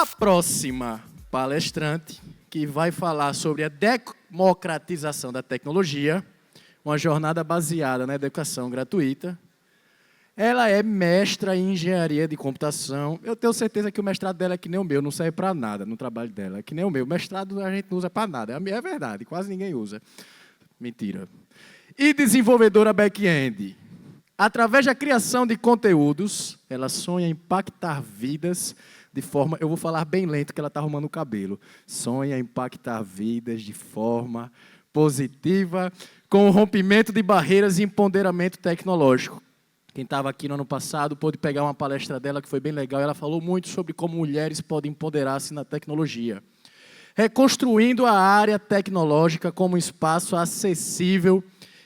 A próxima palestrante, que vai falar sobre a democratização da tecnologia, uma jornada baseada na educação gratuita. Ela é mestra em engenharia de computação. Eu tenho certeza que o mestrado dela é que nem o meu, não serve para nada no trabalho dela. É que nem o meu. O mestrado a gente não usa para nada. É verdade, quase ninguém usa. Mentira. E desenvolvedora back-end. Através da criação de conteúdos, ela sonha em impactar vidas de forma... Eu vou falar bem lento, que ela está arrumando o cabelo. Sonha em impactar vidas de forma positiva, com o rompimento de barreiras e empoderamento tecnológico. Quem estava aqui no ano passado pôde pegar uma palestra dela que foi bem legal. Ela falou muito sobre como mulheres podem empoderar-se na tecnologia. Reconstruindo a área tecnológica como um espaço acessível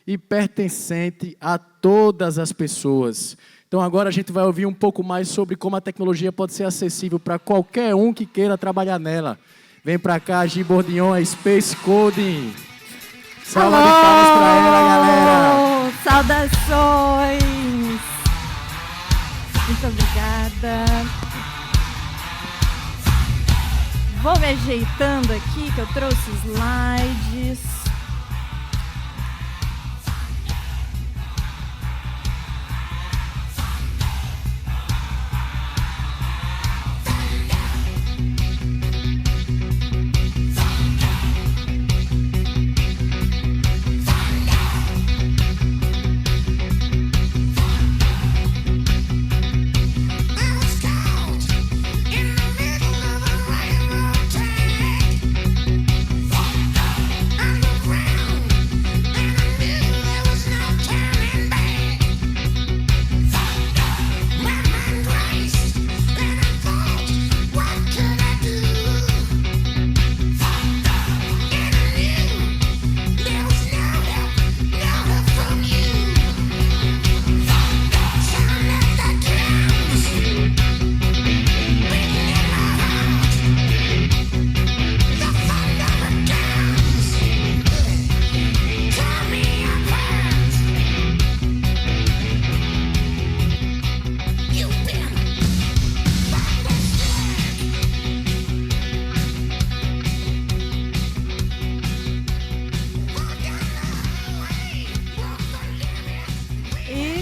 e pertencente a todas as pessoas. Então, agora a gente vai ouvir um pouco mais sobre como a tecnologia pode ser acessível para qualquer um que queira trabalhar nela. Vem para cá, Gi Bordion, a Space Coding. Salva de palmas para ela, galera. Saudações. Muito obrigada. Vou me ajeitando aqui, que eu trouxe slides.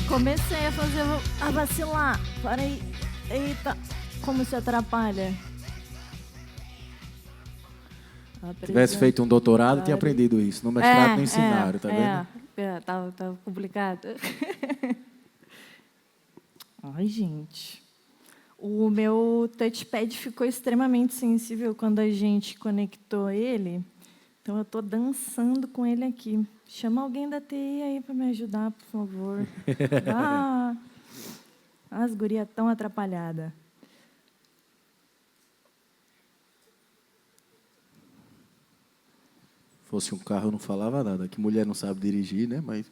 Comecei a vacilar. Para aí. Eita, como se atrapalha. Se tivesse feito um doutorado, tinha aprendido isso. No mestrado não ensinaram, tá vendo? Tá complicado. Ai, gente. O meu touchpad ficou extremamente sensível quando a gente conectou ele. Então, eu estou dançando com ele aqui. Chama alguém da TI aí para me ajudar, por favor. As gurias tão atrapalhadas. Fosse um carro, eu não falava nada. Que mulher não sabe dirigir, né? Mas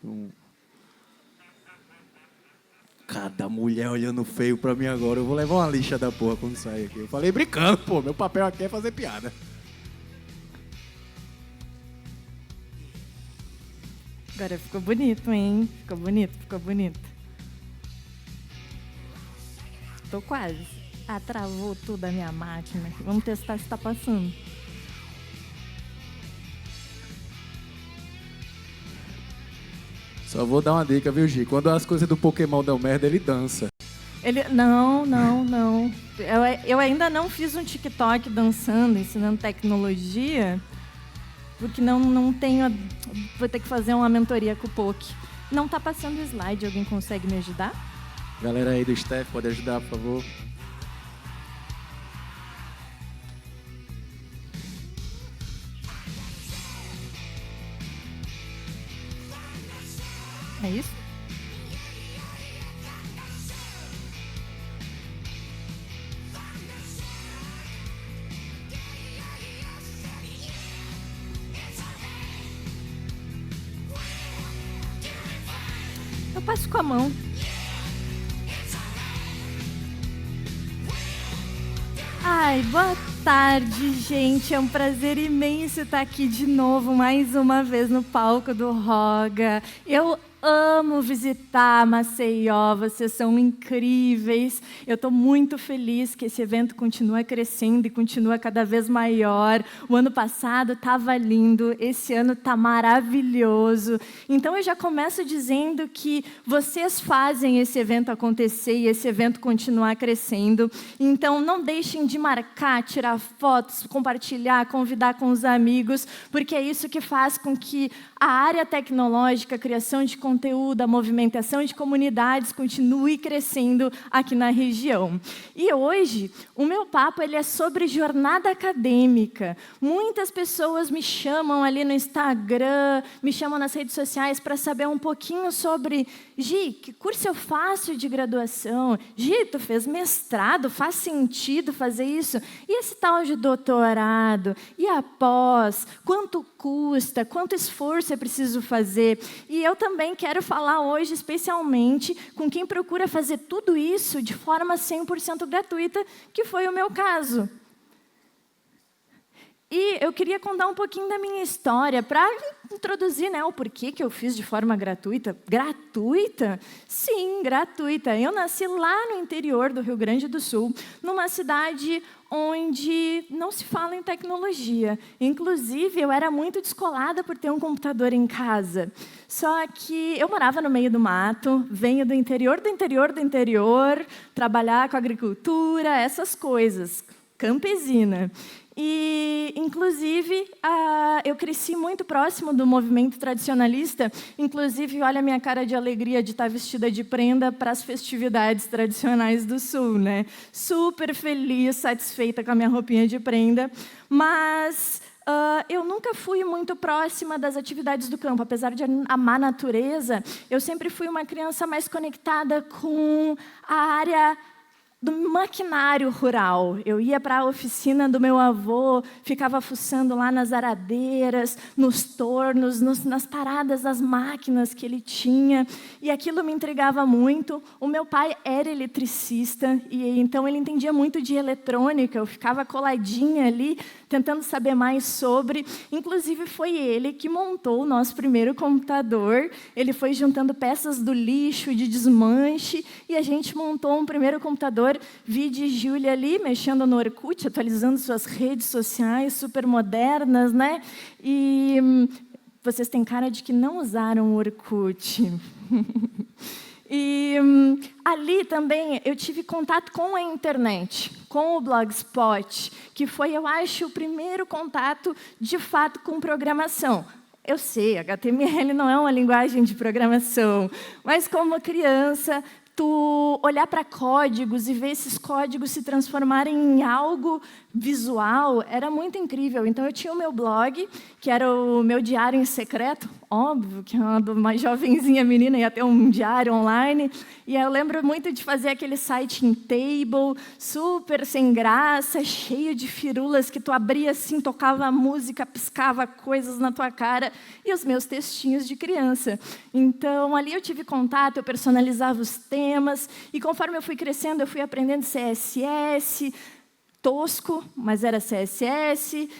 cada mulher olhando feio para mim agora. Eu vou levar uma lixa da porra quando sair aqui. Eu falei brincando, pô. Meu papel aqui é fazer piada. Agora ficou bonito, hein? Ficou bonito. Tô quase. Travou tudo a minha máquina. Vamos testar se tá passando. Só vou dar uma dica, viu, Gi? Quando as coisas do Pokémon dão merda, ele dança. Não. Eu ainda não fiz um TikTok dançando, ensinando tecnologia, porque não tenho... Vou ter que fazer uma mentoria com o Poké. Não está passando o slide, alguém consegue me ajudar? Galera aí do staff, pode ajudar, por favor? É isso? Eu passo com a mão. Ai, boa tarde, gente. É um prazer imenso estar aqui de novo, mais uma vez no palco do Roga. Eu amo visitar Maceió, vocês são incríveis. Eu estou muito feliz que esse evento continua crescendo e continua cada vez maior. O ano passado estava lindo, esse ano está maravilhoso. Então, eu já começo dizendo que vocês fazem esse evento acontecer e esse evento continuar crescendo. Então, não deixem de marcar, tirar fotos, compartilhar, convidar com os amigos, porque é isso que faz com que a área tecnológica, a criação de conteúdo, a movimentação de comunidades continue crescendo aqui na região. E hoje, o meu papo ele é sobre jornada acadêmica. Muitas pessoas me chamam ali no Instagram, me chamam nas redes sociais para saber um pouquinho sobre: Gi, que curso eu faço de graduação? Gi, tu fez mestrado? Faz sentido fazer isso? E esse tal de doutorado? E a pós? Quanto custa? Quanto esforço é preciso fazer? E eu também quero falar hoje, especialmente, com quem procura fazer tudo isso de forma 100% gratuita, que foi o meu caso. E eu queria contar um pouquinho da minha história para introduzir, né, o porquê que eu fiz de forma gratuita. Gratuita? Sim, gratuita. Eu nasci lá no interior do Rio Grande do Sul, numa cidade onde não se fala em tecnologia. Inclusive, eu era muito descolada por ter um computador em casa. Só que eu morava no meio do mato, venho do interior, trabalhar com agricultura, essas coisas, campesina. E, inclusive, eu cresci muito próximo do movimento tradicionalista. Inclusive, olha a minha cara de alegria de estar vestida de prenda para as festividades tradicionais do Sul, né? Super feliz, satisfeita com a minha roupinha de prenda. Mas eu nunca fui muito próxima das atividades do campo. Apesar de amar a natureza, eu sempre fui uma criança mais conectada com a área do maquinário rural. Eu ia para a oficina do meu avô, ficava fuçando lá nas aradeiras, nos tornos, nas paradas das máquinas que ele tinha, e aquilo me intrigava muito. O meu pai era eletricista, e então ele entendia muito de eletrônica. Eu ficava coladinha ali, tentando saber mais sobre. Inclusive, foi ele que montou o nosso primeiro computador. Ele foi juntando peças do lixo, de desmanche, e a gente montou um primeiro computador. Vi de Júlia ali, mexendo no Orkut, atualizando suas redes sociais, super modernas, né? E vocês têm cara de que não usaram o Orkut. E ali também eu tive contato com a internet, com o Blogspot, que foi, eu acho, o primeiro contato, de fato, com programação. Eu sei, HTML não é uma linguagem de programação, mas como criança, tu olhar para códigos e ver esses códigos se transformarem em algo visual, era muito incrível. Então, eu tinha o meu blog, que era o meu diário em secreto, óbvio, que uma jovenzinha menina ia ter um diário online, e eu lembro muito de fazer aquele site em table, super sem graça, cheio de firulas, que tu abria assim, tocava a música, piscava coisas na tua cara, e os meus textinhos de criança. Então, ali eu tive contato, eu personalizava os temas, e conforme eu fui crescendo, eu fui aprendendo CSS, tosco, mas era CSS,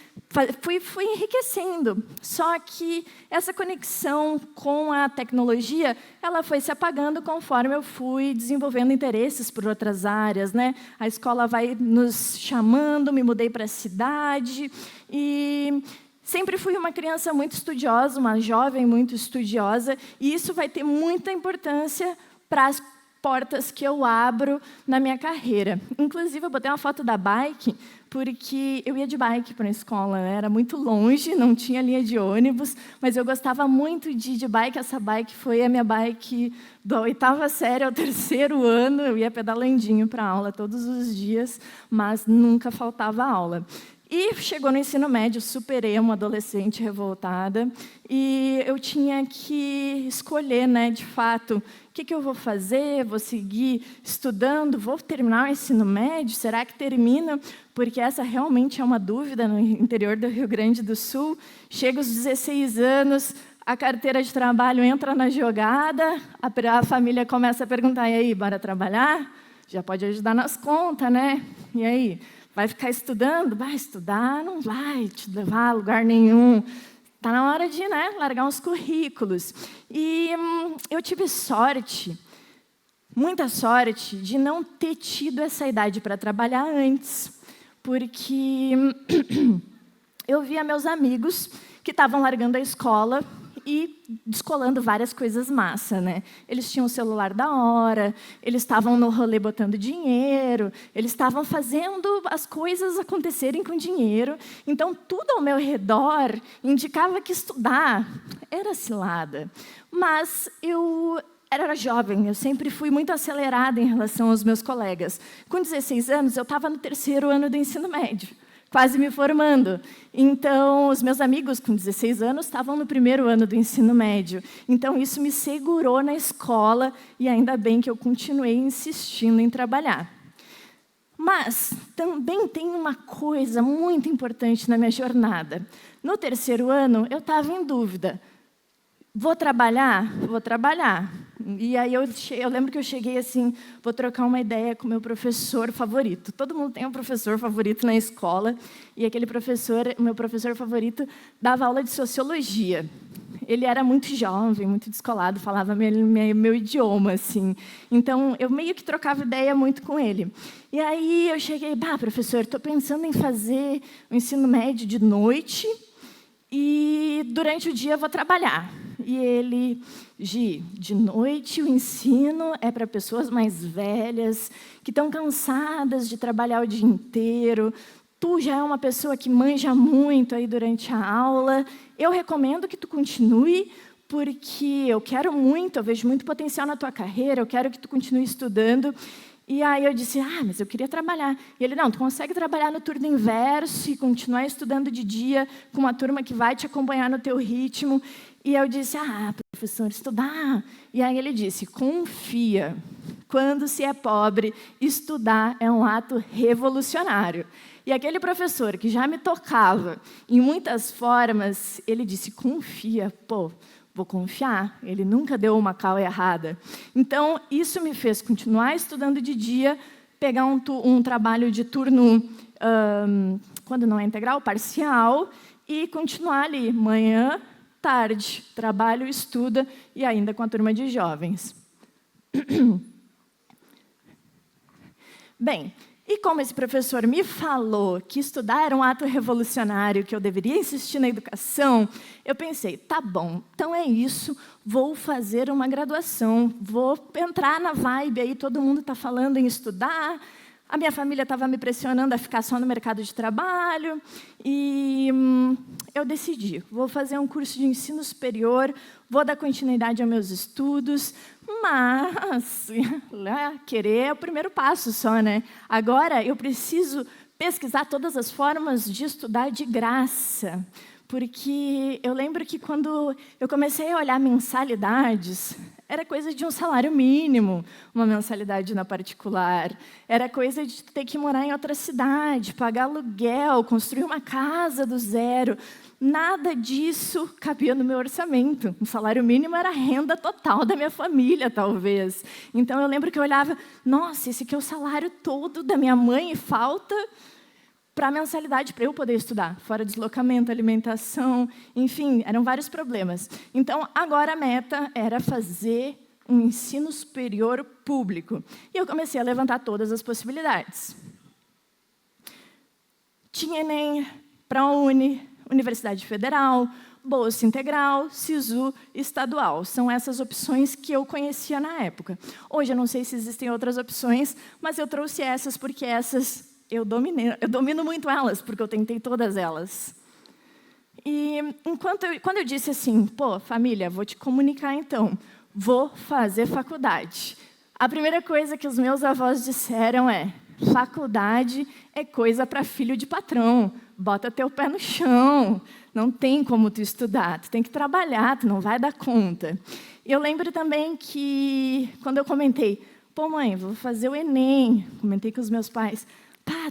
fui enriquecendo. Só que essa conexão com a tecnologia, ela foi se apagando conforme eu fui desenvolvendo interesses por outras áreas, né? A escola vai nos chamando, me mudei para a cidade, e sempre fui uma criança muito estudiosa, uma jovem muito estudiosa, e isso vai ter muita importância para as portas que eu abro na minha carreira. Inclusive, eu botei uma foto da bike, porque eu ia de bike para a escola, né? Era muito longe, não tinha linha de ônibus, mas eu gostava muito de ir de bike. Essa bike foi a minha bike da 8ª série ao 3º ano. Eu ia pedalandinho para a aula todos os dias, mas nunca faltava aula. E chegou no ensino médio, superei uma adolescente revoltada, e eu tinha que escolher, né, de fato, o que eu vou fazer? Vou seguir estudando? Vou terminar o ensino médio? Será que termina? Porque essa realmente é uma dúvida no interior do Rio Grande do Sul. Chega aos 16 anos, a carteira de trabalho entra na jogada, a família começa a perguntar: e aí, bora trabalhar? Já pode ajudar nas contas, né? E aí? Vai ficar estudando? Vai estudar? Não vai te levar a lugar nenhum. tá na hora de, né, largar uns currículos. E eu tive sorte, muita sorte, de não ter tido essa idade para trabalhar antes, porque eu via meus amigos que estavam largando a escola e descolando várias coisas massa, né? Eles tinham o celular da hora, eles estavam no rolê botando dinheiro, eles estavam fazendo as coisas acontecerem com dinheiro. Então, tudo ao meu redor indicava que estudar era cilada. Mas eu era jovem, eu sempre fui muito acelerada em relação aos meus colegas. Com 16 anos, eu estava no 3º ano do ensino médio, quase me formando. Então, os meus amigos com 16 anos estavam no 1º ano do ensino médio. Então, isso me segurou na escola e ainda bem que eu continuei insistindo em trabalhar. Mas também tem uma coisa muito importante na minha jornada. No 3º ano, eu estava em dúvida. Vou trabalhar? Vou trabalhar. E aí eu lembro que eu cheguei assim, vou trocar uma ideia com o meu professor favorito. Todo mundo tem um professor favorito na escola, e aquele professor, o meu professor favorito, dava aula de sociologia. Ele era muito jovem, muito descolado, falava meu idioma, assim. Então, eu meio que trocava ideia muito com ele. E aí eu cheguei, professor, estou pensando em fazer o ensino médio de noite e durante o dia eu vou trabalhar. E ele, Gi, de noite o ensino é para pessoas mais velhas, que estão cansadas de trabalhar o dia inteiro. Tu já é uma pessoa que manja muito aí durante a aula. Eu recomendo que tu continue, porque eu quero muito, eu vejo muito potencial na tua carreira, eu quero que tu continue estudando. E aí eu disse, mas eu queria trabalhar. E ele, não, tu consegue trabalhar no turno inverso e continuar estudando de dia com uma turma que vai te acompanhar no teu ritmo. E eu disse, professor, estudar. E aí ele disse, confia. Quando se é pobre, estudar é um ato revolucionário. E aquele professor que já me tocava em muitas formas, ele disse, confia, vou confiar. Ele nunca deu uma cal errada. Então, isso me fez continuar estudando de dia, pegar um trabalho de turno, quando não é integral, parcial, e continuar ali, manhã, tarde, trabalho, estuda, e ainda com a turma de jovens. Bem, e como esse professor me falou que estudar era um ato revolucionário, que eu deveria insistir na educação, eu pensei, tá bom, então é isso, vou fazer uma graduação, vou entrar na vibe aí, todo mundo está falando em estudar, a minha família estava me pressionando a ficar só no mercado de trabalho, e eu decidi, vou fazer um curso de ensino superior, vou dar continuidade aos meus estudos, mas querer é o primeiro passo só, né? Agora eu preciso pesquisar todas as formas de estudar de graça, porque eu lembro que quando eu comecei a olhar mensalidades, era coisa de um salário mínimo, uma mensalidade na particular. Era coisa de ter que morar em outra cidade, pagar aluguel, construir uma casa do zero. Nada disso cabia no meu orçamento. O salário mínimo era a renda total da minha família, talvez. Então, eu lembro que eu olhava, nossa, esse aqui é o salário todo da minha mãe e falta para a mensalidade para eu poder estudar, fora deslocamento, alimentação, enfim, eram vários problemas. Então, agora a meta era fazer um ensino superior público. E eu comecei a levantar todas as possibilidades. Tinha Enem, ProUni, Universidade Federal, Bolsa Integral, SISU, Estadual. São essas opções que eu conhecia na época. Hoje eu não sei se existem outras opções, mas eu trouxe essas porque essas eu domino muito elas, porque eu tentei todas elas. E quando eu disse assim, família, vou te comunicar então, vou fazer faculdade. A primeira coisa que os meus avós disseram é, faculdade é coisa para filho de patrão, bota teu pé no chão, não tem como tu estudar, tu tem que trabalhar, tu não vai dar conta. Eu lembro também que, quando eu comentei, mãe, vou fazer o Enem, comentei com os meus pais,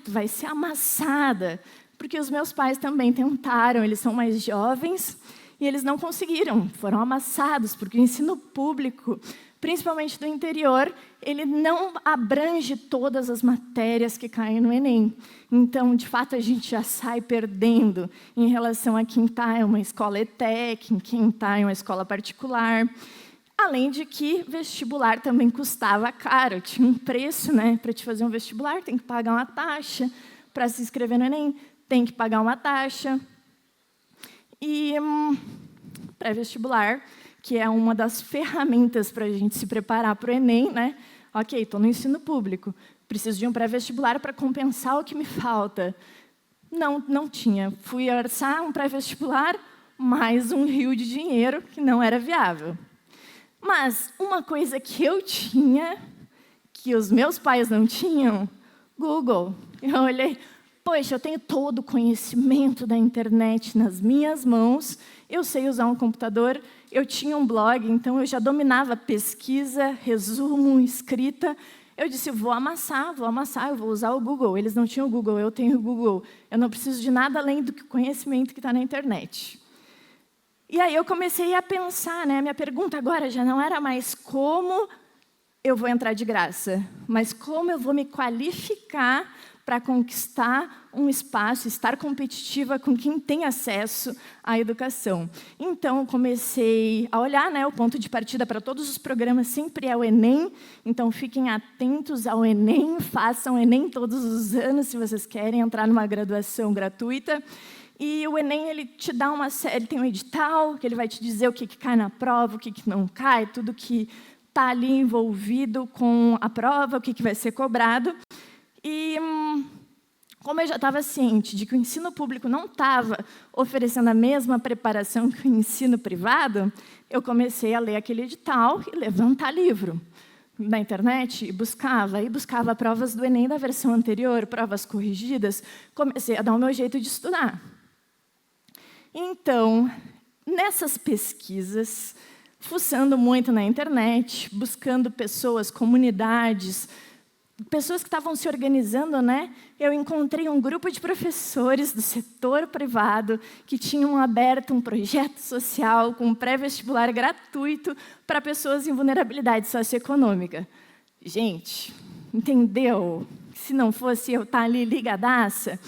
tu vai ser amassada, porque os meus pais também tentaram, eles são mais jovens, E eles não conseguiram, foram amassados, porque o ensino público, principalmente do interior, ele não abrange todas as matérias que caem no Enem. Então, de fato, a gente já sai perdendo em relação a quem está em uma escola ETEC, em quem está em uma escola particular. Além de que vestibular também custava caro, tinha um preço, né? Para te fazer um vestibular, tem que pagar uma taxa. Para se inscrever no Enem, tem que pagar uma taxa. E pré-vestibular, que é uma das ferramentas para a gente se preparar para o Enem, né? Ok, estou no ensino público, preciso de um pré-vestibular para compensar o que me falta. Não tinha. Fui orçar um pré-vestibular, mais um rio de dinheiro que não era viável. Mas uma coisa que eu tinha, que os meus pais não tinham, Google. Eu olhei, poxa, eu tenho todo o conhecimento da internet nas minhas mãos, eu sei usar um computador, eu tinha um blog, então eu já dominava pesquisa, resumo, escrita. Eu disse, vou amassar, eu vou usar o Google. Eles não tinham o Google, eu tenho o Google. Eu não preciso de nada além do conhecimento que está na internet. E aí eu comecei a pensar, né? Minha pergunta agora já não era mais como eu vou entrar de graça, mas como eu vou me qualificar para conquistar um espaço, estar competitiva com quem tem acesso à educação. Então, comecei a olhar, né, o ponto de partida para todos os programas sempre é o Enem, então fiquem atentos ao Enem, façam o Enem todos os anos, se vocês querem entrar numa graduação gratuita. E o Enem, ele te dá uma série, ele tem um edital, que ele vai te dizer o que cai na prova, o que não cai, tudo que está ali envolvido com a prova, o que vai ser cobrado. E como eu já estava ciente de que o ensino público não estava oferecendo a mesma preparação que o ensino privado, eu comecei a ler aquele edital e levantar livro na internet e buscava provas do Enem da versão anterior, provas corrigidas, comecei a dar o meu jeito de estudar. Então, nessas pesquisas, fuçando muito na internet, buscando pessoas, comunidades, pessoas que estavam se organizando, né? Eu encontrei um grupo de professores do setor privado que tinham aberto um projeto social com um pré-vestibular gratuito para pessoas em vulnerabilidade socioeconômica. Gente, entendeu? Se não fosse eu estar ali ligadaça,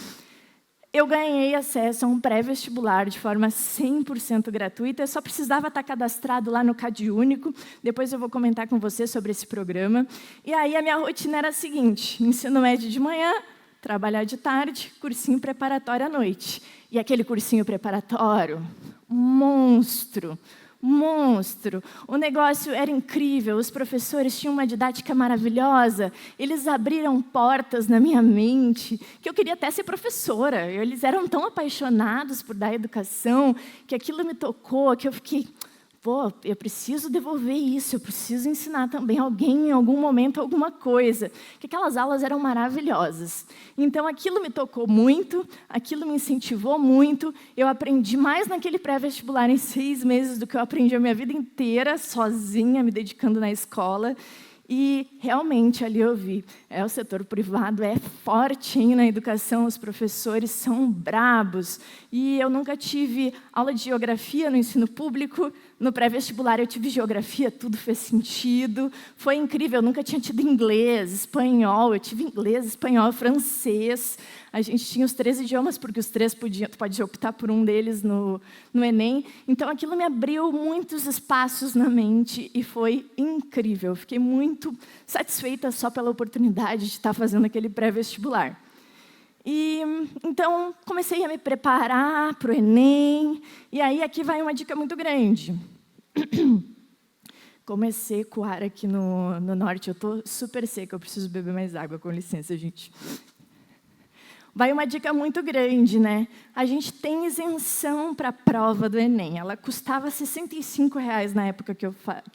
eu ganhei acesso a um pré-vestibular de forma 100% gratuita. Eu só precisava estar cadastrado lá no CadÚnico. Depois eu vou comentar com você sobre esse programa. E aí a minha rotina era a seguinte: ensino médio de manhã, trabalhar de tarde, cursinho preparatório à noite. E aquele cursinho preparatório, monstro. O negócio era incrível, os professores tinham uma didática maravilhosa, eles abriram portas na minha mente, que eu queria até ser professora. Eles eram tão apaixonados por dar educação, que aquilo me tocou, que eu fiquei, pô, eu preciso devolver isso, eu preciso ensinar também alguém em algum momento alguma coisa. Que aquelas aulas eram maravilhosas. Então, aquilo me tocou muito, aquilo me incentivou muito. Eu aprendi mais naquele pré-vestibular em 6 meses do que eu aprendi a minha vida inteira, sozinha, me dedicando na escola. E, realmente, ali eu vi, o setor privado é forte na educação, os professores são brabos. E eu nunca tive aula de geografia no ensino público. No pré-vestibular eu tive geografia, tudo fez sentido. Foi incrível, eu nunca tinha tido inglês, espanhol. Eu tive inglês, espanhol, francês. A gente tinha os 3 idiomas, porque os 3 tu pode optar por um deles no Enem. Então, aquilo me abriu muitos espaços na mente e foi incrível. Fiquei muito satisfeita só pela oportunidade de estar fazendo aquele pré-vestibular. E, então, comecei a me preparar para o Enem. E aí, aqui vai uma dica muito grande. Comecei com o ar aqui no norte. Eu estou super seca, eu preciso beber mais água, com licença, gente. Vai uma dica muito grande, né? A gente tem isenção para a prova do Enem. Ela custava R$ 65 na época que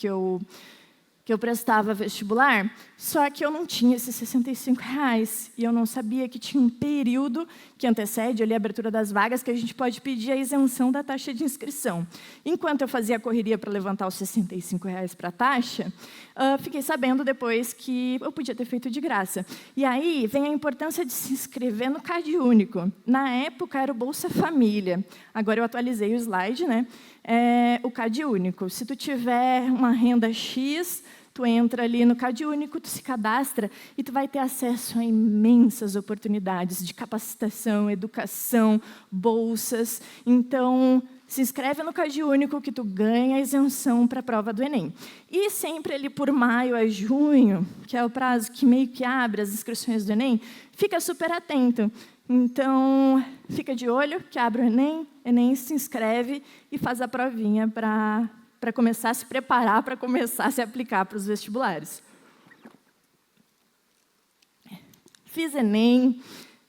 eu que eu prestava vestibular, só que eu não tinha esses R$65, e eu não sabia que tinha um período que antecede ali a abertura das vagas que a gente pode pedir a isenção da taxa de inscrição. Enquanto eu fazia a correria para levantar os R$65 para a taxa, fiquei sabendo depois que eu podia ter feito de graça. E aí vem a importância de se inscrever no CadÚnico. Na época era o Bolsa Família, agora eu atualizei o slide, né? O CadÚnico. Se tu tiver uma renda X, tu entra ali no CadÚnico, tu se cadastra e tu vai ter acesso a imensas oportunidades de capacitação, educação, bolsas. Então, se inscreve no CadÚnico que tu ganha isenção para a prova do Enem. E sempre ali por maio a junho, que é o prazo que meio que abre as inscrições do Enem, fica super atento. Então, fica de olho que abre o Enem se inscreve e faz a provinha para começar a se preparar, para começar a se aplicar para os vestibulares. Fiz Enem,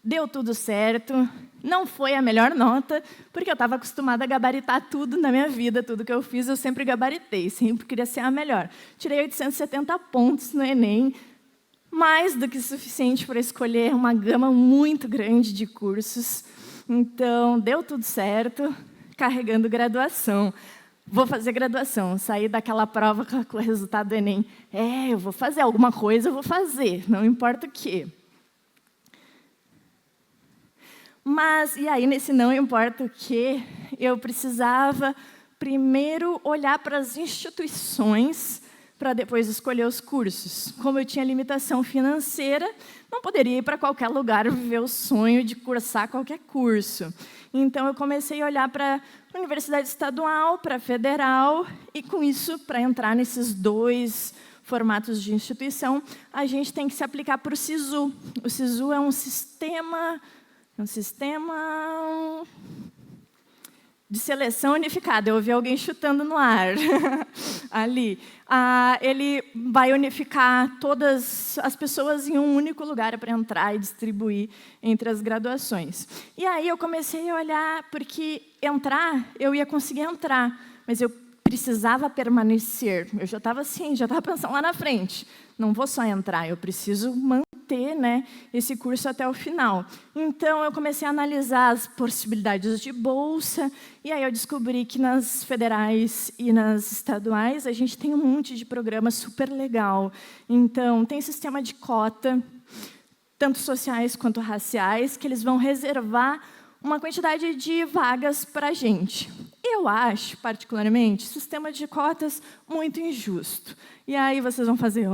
deu tudo certo, não foi a melhor nota, porque eu estava acostumada a gabaritar tudo na minha vida, tudo que eu fiz eu sempre gabaritei, sempre queria ser a melhor. Tirei 870 pontos no Enem, mais do que suficiente para escolher uma gama muito grande de cursos. Então, deu tudo certo, carregando graduação. Vou fazer graduação, sair daquela prova com o resultado do Enem. Eu vou fazer alguma coisa, eu vou fazer, não importa o quê. Mas, e aí, nesse não importa o quê, eu precisava primeiro olhar para as instituições para depois escolher os cursos. Como eu tinha limitação financeira, não poderia ir para qualquer lugar viver o sonho de cursar qualquer curso. Então, eu comecei a olhar para a universidade estadual, para a federal, e com isso, para entrar nesses dois formatos de instituição, a gente tem que se aplicar para o SISU. O SISU é um sistema de seleção unificada. Eu ouvi alguém chutando no ar ali. Ele vai unificar todas as pessoas em um único lugar para entrar e distribuir entre as graduações. E aí eu comecei a olhar, porque eu ia conseguir entrar, mas eu precisava permanecer. Eu já estava assim, já estava pensando lá na frente. Não vou só entrar, eu preciso manter, né, esse curso até o final. Então, eu comecei a analisar as possibilidades de bolsa, e aí eu descobri que nas federais e nas estaduais, a gente tem um monte de programa super legal. Então, tem sistema de cota, tanto sociais quanto raciais, que eles vão reservar uma quantidade de vagas para a gente. Eu acho, particularmente, sistema de cotas muito injusto. E aí vocês vão fazer,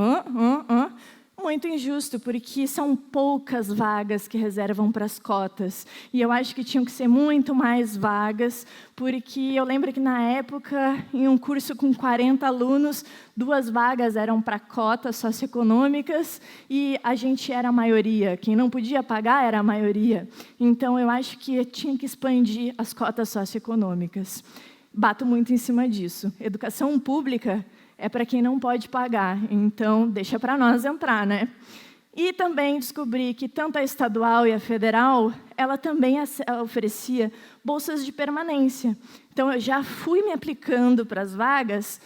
muito injusto, porque são poucas vagas que reservam para as cotas. E eu acho que tinham que ser muito mais vagas, porque eu lembro que, na época, em um curso com 40 alunos, 2 vagas eram para cotas socioeconômicas e a gente era a maioria. Quem não podia pagar era a maioria. Então, eu acho que tinha que expandir as cotas socioeconômicas. Bato muito em cima disso. Educação pública é para quem não pode pagar, então deixa para nós entrar, né? E também descobri que tanto a estadual e a federal, ela também oferecia bolsas de permanência. Então, eu já fui me aplicando para as vagas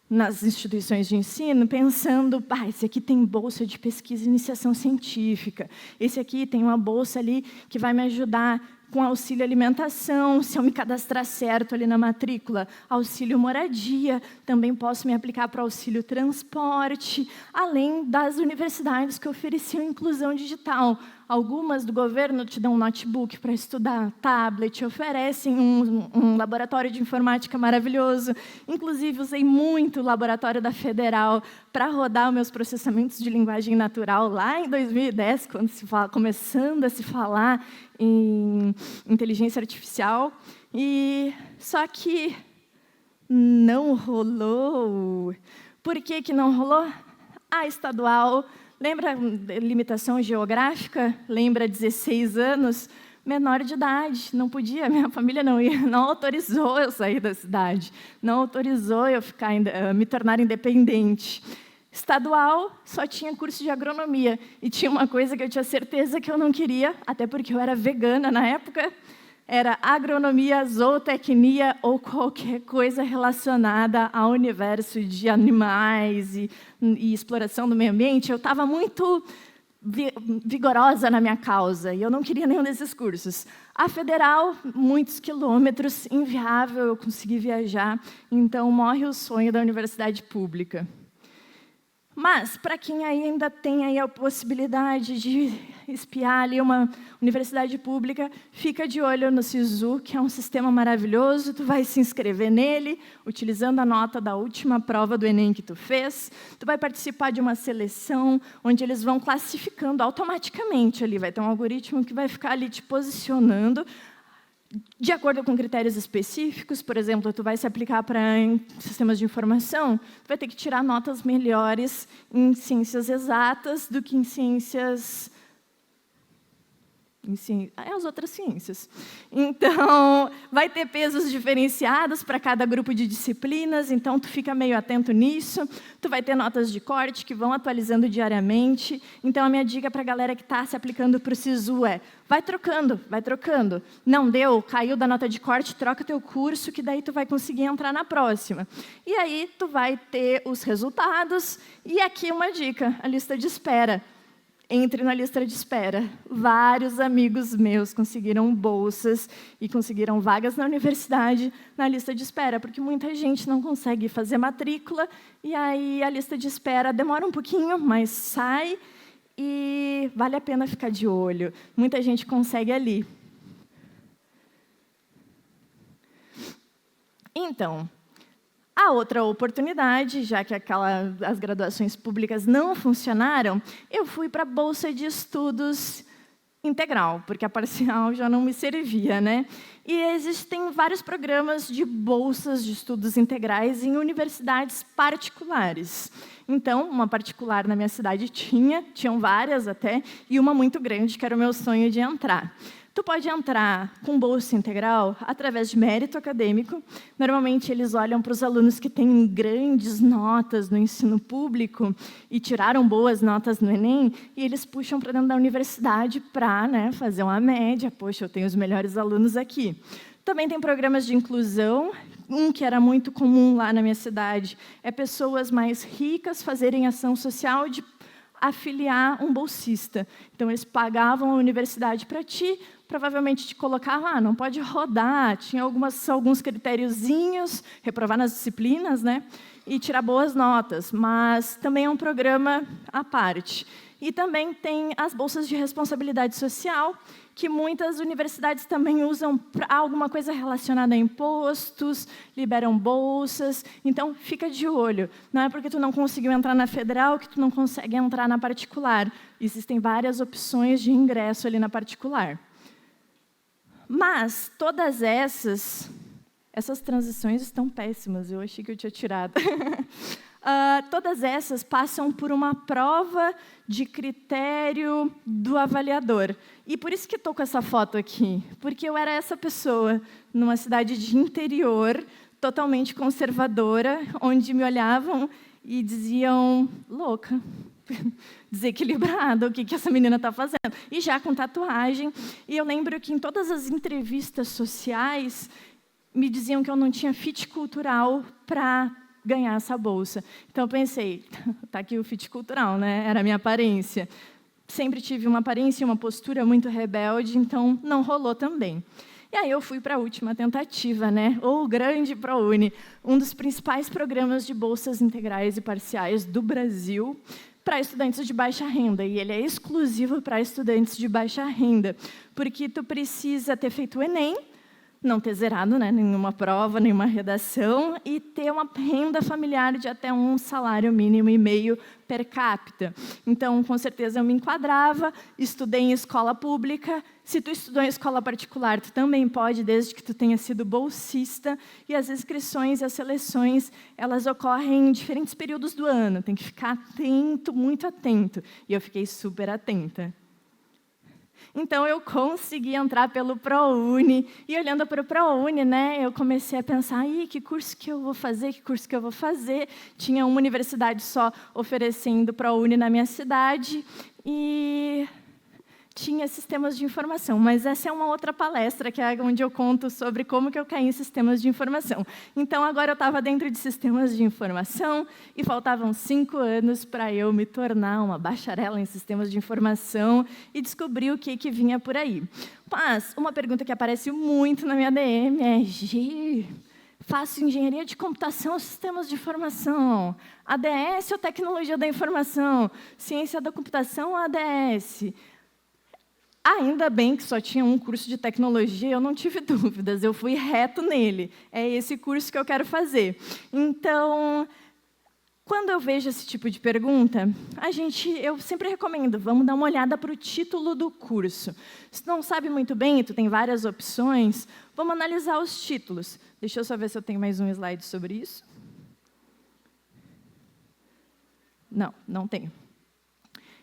nas instituições de ensino, pensando, esse aqui tem bolsa de pesquisa e iniciação científica, esse aqui tem uma bolsa ali que vai me ajudar com auxílio alimentação, se eu me cadastrar certo ali na matrícula, auxílio moradia, também posso me aplicar para auxílio transporte, além das universidades que ofereciam inclusão digital. Algumas do governo te dão um notebook para estudar, tablet, oferecem um laboratório de informática maravilhoso. Inclusive, usei muito o laboratório da Federal para rodar os meus processamentos de linguagem natural lá em 2010, quando começando a se falar em inteligência artificial. Só que não rolou. Por que não rolou? A estadual... Lembra a limitação geográfica? Lembra 16 anos? Menor de idade, não podia, minha família não autorizou eu sair da cidade, não autorizou eu me tornar independente. Estadual, só tinha curso de agronomia, e tinha uma coisa que eu tinha certeza que eu não queria, até porque eu era vegana na época, era agronomia, zootecnia ou qualquer coisa relacionada ao universo de animais e exploração do meio ambiente. Eu estava muito vigorosa na minha causa e eu não queria nenhum desses cursos. A federal, muitos quilômetros, inviável eu conseguir viajar, então morre o sonho da universidade pública. Mas, para quem ainda tem aí a possibilidade de espiar ali uma universidade pública, fica de olho no SISU, que é um sistema maravilhoso. Tu vai se inscrever nele, utilizando a nota da última prova do Enem que tu fez. Tu vai participar de uma seleção, onde eles vão classificando automaticamente ali. Vai ter um algoritmo que vai ficar ali te posicionando de acordo com critérios específicos. Por exemplo, tu vai se aplicar para sistemas de informação, tu vai ter que tirar notas melhores em ciências exatas do que em ciências... as outras ciências. Então, vai ter pesos diferenciados para cada grupo de disciplinas, então tu fica meio atento nisso. Tu vai ter notas de corte que vão atualizando diariamente. Então, a minha dica para a galera que está se aplicando para o SISU é: vai trocando, vai trocando. Não deu, caiu da nota de corte, troca teu curso, que daí tu vai conseguir entrar na próxima. E aí, tu vai ter os resultados. E aqui uma dica, a lista de espera. Entre na lista de espera. Vários amigos meus conseguiram bolsas e conseguiram vagas na universidade na lista de espera, porque muita gente não consegue fazer matrícula, e aí a lista de espera demora um pouquinho, mas sai, e vale a pena ficar de olho. Muita gente consegue ali. Então, a outra oportunidade, já que as graduações públicas não funcionaram, eu fui para a Bolsa de Estudos Integral, porque a parcial já não me servia, né? E existem vários programas de bolsas de estudos integrais em universidades particulares. Então, uma particular na minha cidade tinham várias até, e uma muito grande, que era o meu sonho de entrar. Tu pode entrar com bolsa integral através de mérito acadêmico. Normalmente, eles olham para os alunos que têm grandes notas no ensino público e tiraram boas notas no Enem, e eles puxam para dentro da universidade para, né, fazer uma média. Poxa, eu tenho os melhores alunos aqui. Também tem programas de inclusão. Um que era muito comum lá na minha cidade é pessoas mais ricas fazerem ação social de afiliar um bolsista. Então, eles pagavam a universidade para ti, provavelmente te colocavam, não pode rodar, tinha alguns critériozinhos, reprovar nas disciplinas, né, e tirar boas notas, mas também é um programa à parte. E também tem as bolsas de responsabilidade social, que muitas universidades também usam para alguma coisa relacionada a impostos, liberam bolsas. Então, fica de olho. Não é porque tu não conseguiu entrar na federal que tu não consegue entrar na particular. Existem várias opções de ingresso ali na particular. Mas, todas essas transições estão péssimas. Eu achei que eu tinha tirado. Todas essas passam por uma prova de critério do avaliador. E por isso que estou com essa foto aqui, porque eu era essa pessoa numa cidade de interior, totalmente conservadora, onde me olhavam e diziam: louca, desequilibrada, o que essa menina está fazendo? E já com tatuagem. E eu lembro que em todas as entrevistas sociais me diziam que eu não tinha fit cultural para ganhar essa bolsa. Então, eu pensei, tá aqui o fit cultural, né? Era a minha aparência. Sempre tive uma aparência e uma postura muito rebelde, então não rolou também. E aí eu fui para a última tentativa, né? O grande ProUni, um dos principais programas de bolsas integrais e parciais do Brasil para estudantes de baixa renda. E ele é exclusivo para estudantes de baixa renda, porque tu precisa ter feito o Enem, não ter zerado, né, nenhuma prova, nenhuma redação, e ter uma renda familiar de até um salário mínimo e meio per capita. Então, com certeza, eu me enquadrava, estudei em escola pública. Se tu estudou em escola particular, tu também pode, desde que tu tenha sido bolsista, e as inscrições e as seleções, elas ocorrem em diferentes períodos do ano, tem que ficar atento, muito atento, e eu fiquei super atenta. Então, eu consegui entrar pelo ProUni, e olhando para o ProUni, né, eu comecei a pensar, que curso que eu vou fazer, que curso que eu vou fazer? Tinha uma universidade só oferecendo ProUni na minha cidade, e tinha sistemas de informação, mas essa é uma outra palestra, que é onde eu conto sobre como que eu caí em sistemas de informação. Então, agora eu estava dentro de sistemas de informação e faltavam 5 anos para eu me tornar uma bacharela em sistemas de informação e descobrir o que vinha por aí. Mas uma pergunta que aparece muito na minha DM é: Gi, faço engenharia de computação ou sistemas de informação? ADS ou tecnologia da informação? Ciência da computação ou ADS? Ainda bem que só tinha um curso de tecnologia, eu não tive dúvidas, eu fui reto nele. É esse curso que eu quero fazer. Então, quando eu vejo esse tipo de pergunta, eu sempre recomendo, vamos dar uma olhada para o título do curso. Se não sabe muito bem, tu tem várias opções, vamos analisar os títulos. Deixa eu só ver se eu tenho mais um slide sobre isso. Não, não tenho.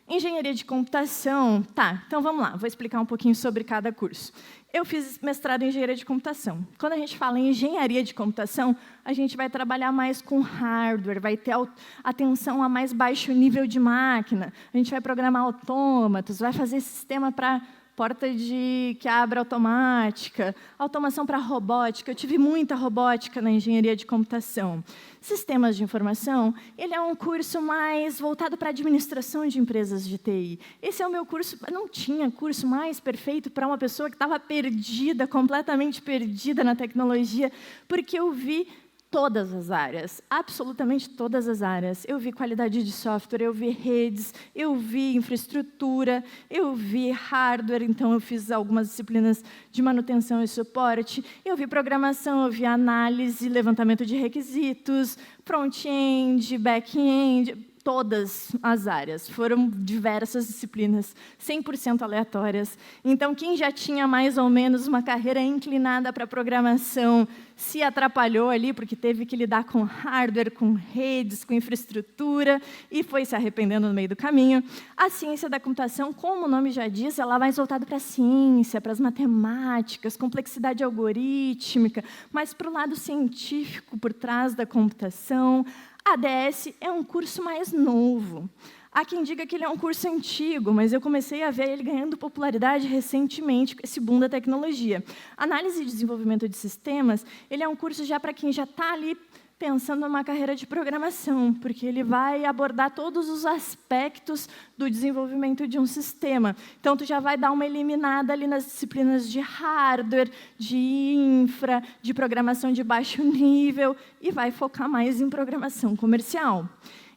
Engenharia de computação. Tá, então vamos lá, vou explicar um pouquinho sobre cada curso. Eu fiz mestrado em engenharia de computação. Quando a gente fala em engenharia de computação, a gente vai trabalhar mais com hardware, vai ter atenção a mais baixo nível de máquina, a gente vai programar autômatos, vai fazer sistema para porta que abre automática, automação para robótica. Eu tive muita robótica na engenharia de computação. Sistemas de informação, ele é um curso mais voltado para a administração de empresas de TI. Esse é o meu curso, não tinha curso mais perfeito para uma pessoa que estava perdida, completamente perdida na tecnologia, porque eu vi todas as áreas, absolutamente todas as áreas. Eu vi qualidade de software, eu vi redes, eu vi infraestrutura, eu vi hardware, então eu fiz algumas disciplinas de manutenção e suporte, eu vi programação, eu vi análise, levantamento de requisitos, front-end, back-end, todas as áreas. Foram diversas disciplinas, 100% aleatórias. Então, quem já tinha mais ou menos uma carreira inclinada para programação se atrapalhou ali, porque teve que lidar com hardware, com redes, com infraestrutura, e foi se arrependendo no meio do caminho. A ciência da computação, como o nome já diz, ela é mais voltada para a ciência, para as matemáticas, complexidade algorítmica, mas para o lado científico por trás da computação. ADS é um curso mais novo. Há quem diga que ele é um curso antigo, mas eu comecei a ver ele ganhando popularidade recentemente com esse boom da tecnologia. Análise e desenvolvimento de sistemas, ele é um curso já para quem já está ali pensando numa carreira de programação, porque ele vai abordar todos os aspectos do desenvolvimento de um sistema. Então, tu já vai dar uma eliminada ali nas disciplinas de hardware, de infra, de programação de baixo nível, e vai focar mais em programação comercial.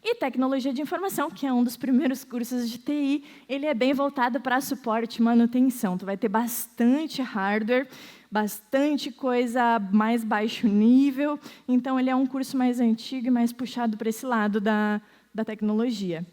E tecnologia de informação, que é um dos primeiros cursos de TI, ele é bem voltado para suporte e manutenção. Tu vai ter bastante hardware, bastante coisa mais baixo nível, então ele é um curso mais antigo e mais puxado para esse lado da tecnologia.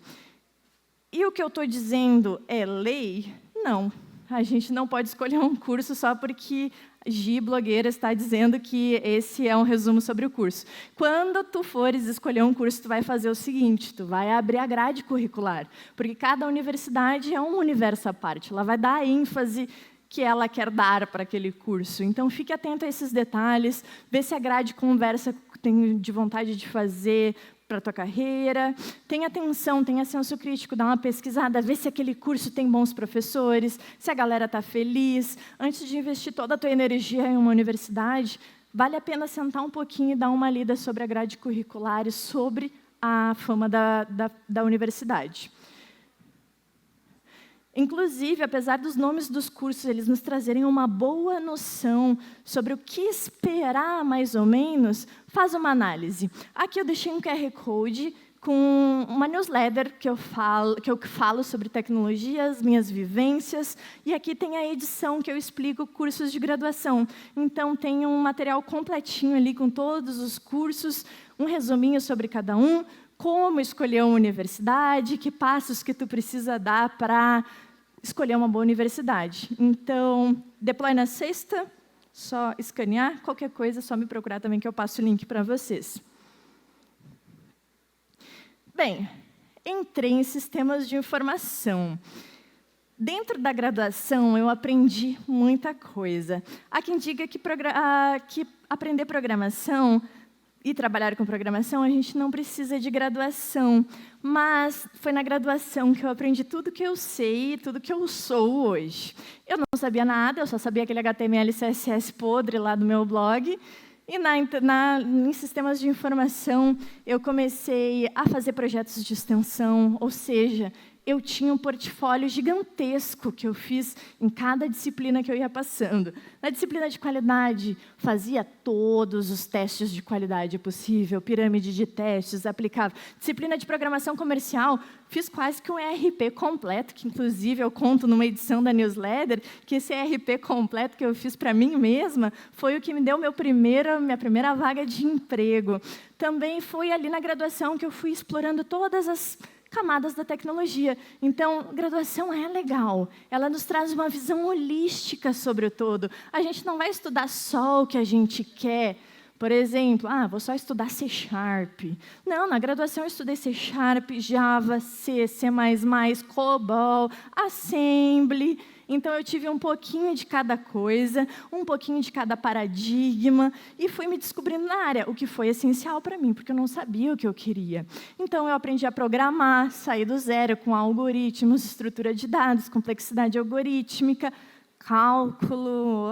E o que eu estou dizendo é lei? Não. A gente não pode escolher um curso só porque Gi, blogueira, está dizendo que esse é um resumo sobre o curso. Quando tu fores escolher um curso, tu vai fazer o seguinte, tu vai abrir a grade curricular, porque cada universidade é um universo à parte, ela vai dar ênfase que ela quer dar para aquele curso. Então, fique atento a esses detalhes, vê se a grade conversa com o que tem de vontade de fazer para a tua carreira. Tenha atenção, tenha senso crítico, dá uma pesquisada, vê se aquele curso tem bons professores, se a galera está feliz. Antes de investir toda a tua energia em uma universidade, vale a pena sentar um pouquinho e dar uma lida sobre a grade curricular e sobre a fama da universidade. Inclusive, apesar dos nomes dos cursos eles nos trazerem uma boa noção sobre o que esperar, mais ou menos, faz uma análise. Aqui eu deixei um QR Code com uma newsletter que eu falo sobre tecnologia, as minhas vivências, e aqui tem a edição que eu explico cursos de graduação. Então, tem um material completinho ali com todos os cursos, um resuminho sobre cada um, como escolher uma universidade, que passos que tu precisa dar para escolher uma boa universidade. Então, deploy na sexta, só escanear, qualquer coisa, só me procurar também que eu passo o link para vocês. Bem, entrei em sistemas de informação. Dentro da graduação, eu aprendi muita coisa. Há quem diga que aprender programação e trabalhar com programação, a gente não precisa de graduação. Mas foi na graduação que eu aprendi tudo que eu sei, tudo que eu sou hoje. Eu não sabia nada, eu só sabia aquele HTML e CSS podre lá do meu blog. E em sistemas de informação, eu comecei a fazer projetos de extensão, ou seja, eu tinha um portfólio gigantesco que eu fiz em cada disciplina que eu ia passando. Na disciplina de qualidade, fazia todos os testes de qualidade possível, pirâmide de testes, aplicava. Disciplina de programação comercial, fiz quase que um ERP completo, que inclusive eu conto numa edição da newsletter, que esse ERP completo que eu fiz para mim mesma foi o que me deu minha primeira vaga de emprego. Também foi ali na graduação que eu fui explorando todas as camadas da tecnologia. Então, graduação é legal. Ela nos traz uma visão holística sobre o todo. A gente não vai estudar só o que a gente quer. Por exemplo, vou só estudar C#. Não, na graduação eu estudei C#, Java, C, C++, COBOL, Assembly. Então, eu tive um pouquinho de cada coisa, um pouquinho de cada paradigma, e fui me descobrindo na área, o que foi essencial para mim, porque eu não sabia o que eu queria. Então, eu aprendi a programar, saí do zero com algoritmos, estrutura de dados, complexidade algorítmica, cálculo,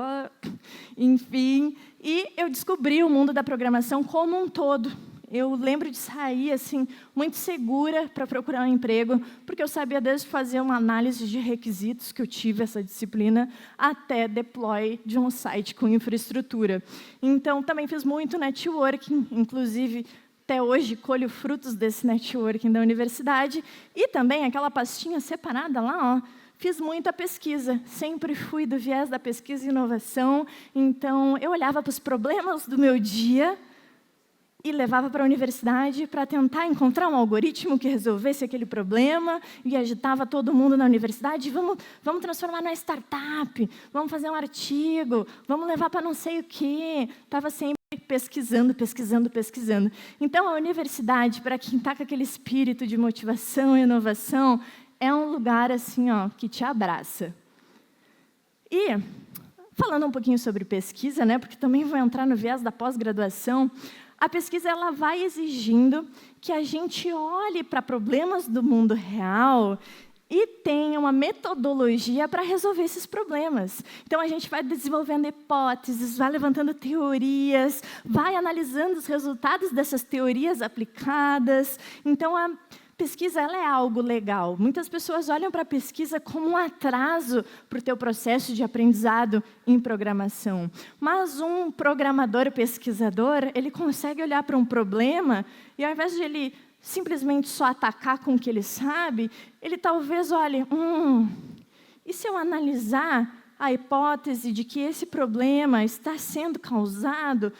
enfim. E eu descobri o mundo da programação como um todo. Eu lembro de sair assim, muito segura para procurar um emprego, porque eu sabia desde fazer uma análise de requisitos, que eu tive essa disciplina, até deploy de um site com infraestrutura. Então, também fiz muito networking, inclusive, até hoje, colho frutos desse networking da universidade, e também aquela pastinha separada lá, fiz muita pesquisa, sempre fui do viés da pesquisa e inovação, então eu olhava para os problemas do meu dia e levava para a universidade para tentar encontrar um algoritmo que resolvesse aquele problema, e agitava todo mundo na universidade, vamos transformar numa startup, vamos fazer um artigo, vamos levar para não sei o quê. Estava sempre pesquisando. Então, a universidade, para quem está com aquele espírito de motivação e inovação, é um lugar assim, que te abraça. E, falando um pouquinho sobre pesquisa, porque também vou entrar no viés da pós-graduação, a pesquisa ela vai exigindo que a gente olhe para problemas do mundo real e tenha uma metodologia para resolver esses problemas. Então, a gente vai desenvolvendo hipóteses, vai levantando teorias, vai analisando os resultados dessas teorias aplicadas. Então, a pesquisa ela é algo legal. Muitas pessoas olham para a pesquisa como um atraso para o teu processo de aprendizado em programação. Mas um programador pesquisador, ele consegue olhar para um problema e, ao invés de ele simplesmente só atacar com o que ele sabe, ele talvez olhe, e se eu analisar a hipótese de que esse problema está sendo causado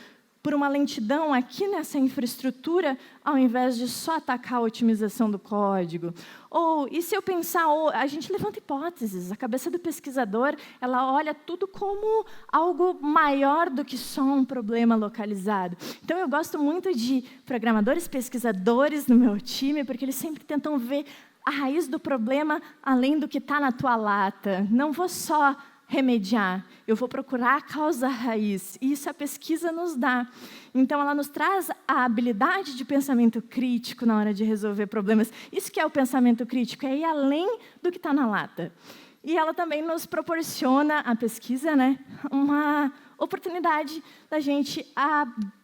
por uma lentidão aqui nessa infraestrutura, ao invés de só atacar a otimização do código? Ou, e se eu pensar, a gente levanta hipóteses, a cabeça do pesquisador, ela olha tudo como algo maior do que só um problema localizado. Então, eu gosto muito de programadores, pesquisadores no meu time, porque eles sempre tentam ver a raiz do problema além do que está na tua lata. Não vou só remediar, eu vou procurar a causa raiz. E isso a pesquisa nos dá. Então, ela nos traz a habilidade de pensamento crítico na hora de resolver problemas. Isso que é o pensamento crítico, é ir além do que está na lata. E ela também nos proporciona, a pesquisa, uma oportunidade da gente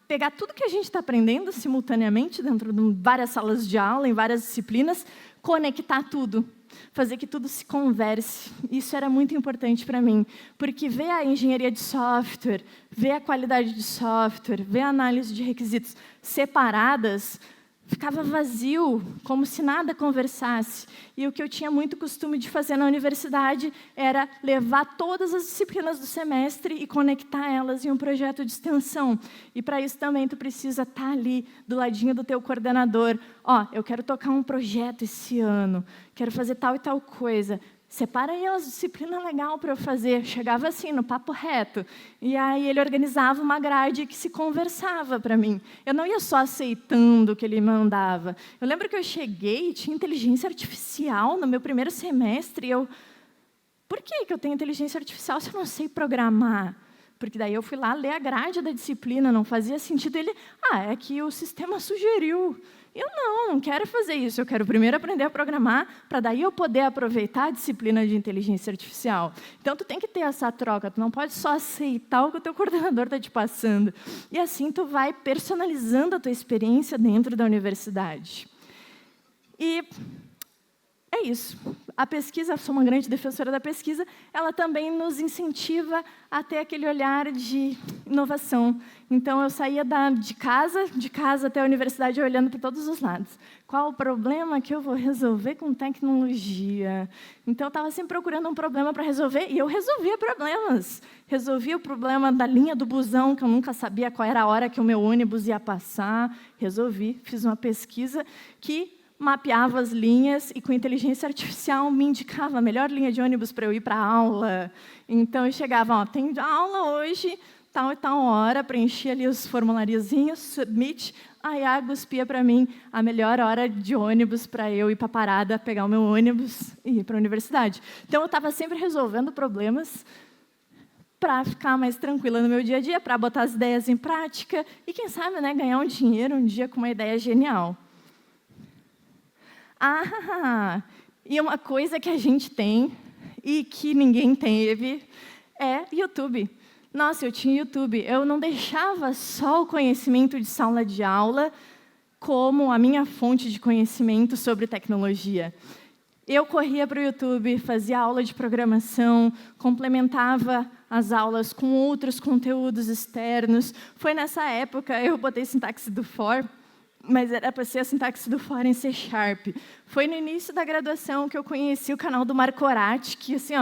pegar tudo que a gente está aprendendo simultaneamente, dentro de várias salas de aula, em várias disciplinas, conectar tudo, fazer que tudo se converse. Isso era muito importante para mim, porque ver a engenharia de software, ver a qualidade de software, ver a análise de requisitos separadas, ficava vazio, como se nada conversasse. E o que eu tinha muito costume de fazer na universidade era levar todas as disciplinas do semestre e conectar elas em um projeto de extensão. E, para isso, também tu precisa estar ali, do ladinho do teu coordenador. Eu quero tocar um projeto esse ano, quero fazer tal e tal coisa. Separa aí umas disciplinas legais para eu fazer. Chegava assim, no papo reto. E aí ele organizava uma grade que se conversava para mim. Eu não ia só aceitando o que ele mandava. Eu lembro que eu cheguei e tinha inteligência artificial no meu primeiro semestre. Por que eu tenho inteligência artificial se eu não sei programar? Porque daí eu fui lá ler a grade da disciplina, não fazia sentido. Ele, é que o sistema sugeriu. Eu não quero fazer isso. Eu quero primeiro aprender a programar, para daí eu poder aproveitar a disciplina de inteligência artificial. Então, tu tem que ter essa troca. Tu não pode só aceitar o que o teu coordenador está te passando. E assim, tu vai personalizando a tua experiência dentro da universidade. E é isso. A pesquisa, sou uma grande defensora da pesquisa, ela também nos incentiva a ter aquele olhar de inovação. Então, eu saía de casa até a universidade, olhando para todos os lados. Qual o problema que eu vou resolver com tecnologia? Então, eu estava sempre procurando um problema para resolver, e eu resolvia problemas. Resolvia o problema da linha do busão, que eu nunca sabia qual era a hora que o meu ônibus ia passar. Resolvi, fiz uma pesquisa que mapeava as linhas e, com inteligência artificial, me indicava a melhor linha de ônibus para eu ir para a aula. Então, eu chegava, tem aula hoje, tal e tal hora, preenchia ali os formulariozinhos, submit, a Iago espia para mim a melhor hora de ônibus para eu ir para a parada, pegar o meu ônibus e ir para a universidade. Então, eu estava sempre resolvendo problemas para ficar mais tranquila no meu dia a dia, para botar as ideias em prática e, quem sabe, né, ganhar um dinheiro um dia com uma ideia genial. E uma coisa que a gente tem e que ninguém teve é YouTube. Nossa, eu tinha YouTube. Eu não deixava só o conhecimento de sala de aula como a minha fonte de conhecimento sobre tecnologia. Eu corria para o YouTube, fazia aula de programação, complementava as aulas com outros conteúdos externos. Foi nessa época, eu botei sintaxe do for, mas era para ser a sintaxe do for em C#. Foi no início da graduação que eu conheci o canal do Marco Oratti, que assim,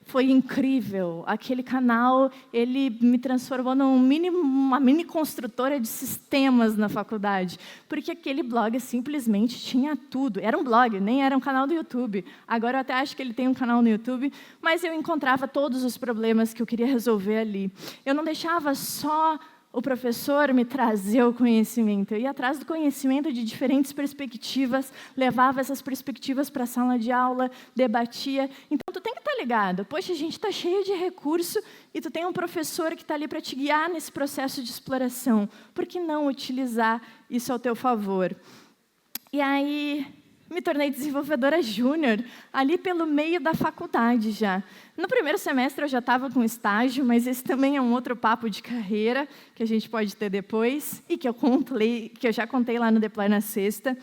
foi incrível. Aquele canal, ele me transformou uma mini construtora de sistemas na faculdade, porque aquele blog simplesmente tinha tudo. Era um blog, nem era um canal do YouTube. Agora eu até acho que ele tem um canal no YouTube, mas eu encontrava todos os problemas que eu queria resolver ali. Eu não deixava só o professor me trazia o conhecimento. Eu ia atrás do conhecimento de diferentes perspectivas, levava essas perspectivas para a sala de aula, debatia. Então, tu tem que estar ligado. Poxa, a gente está cheio de recurso e tu tem um professor que está ali para te guiar nesse processo de exploração. Por que não utilizar isso ao teu favor? E aí, me tornei desenvolvedora júnior, ali pelo meio da faculdade já. No primeiro semestre eu já estava com estágio, mas esse também é um outro papo de carreira que a gente pode ter depois e que eu já contei lá no Deploy na sexta.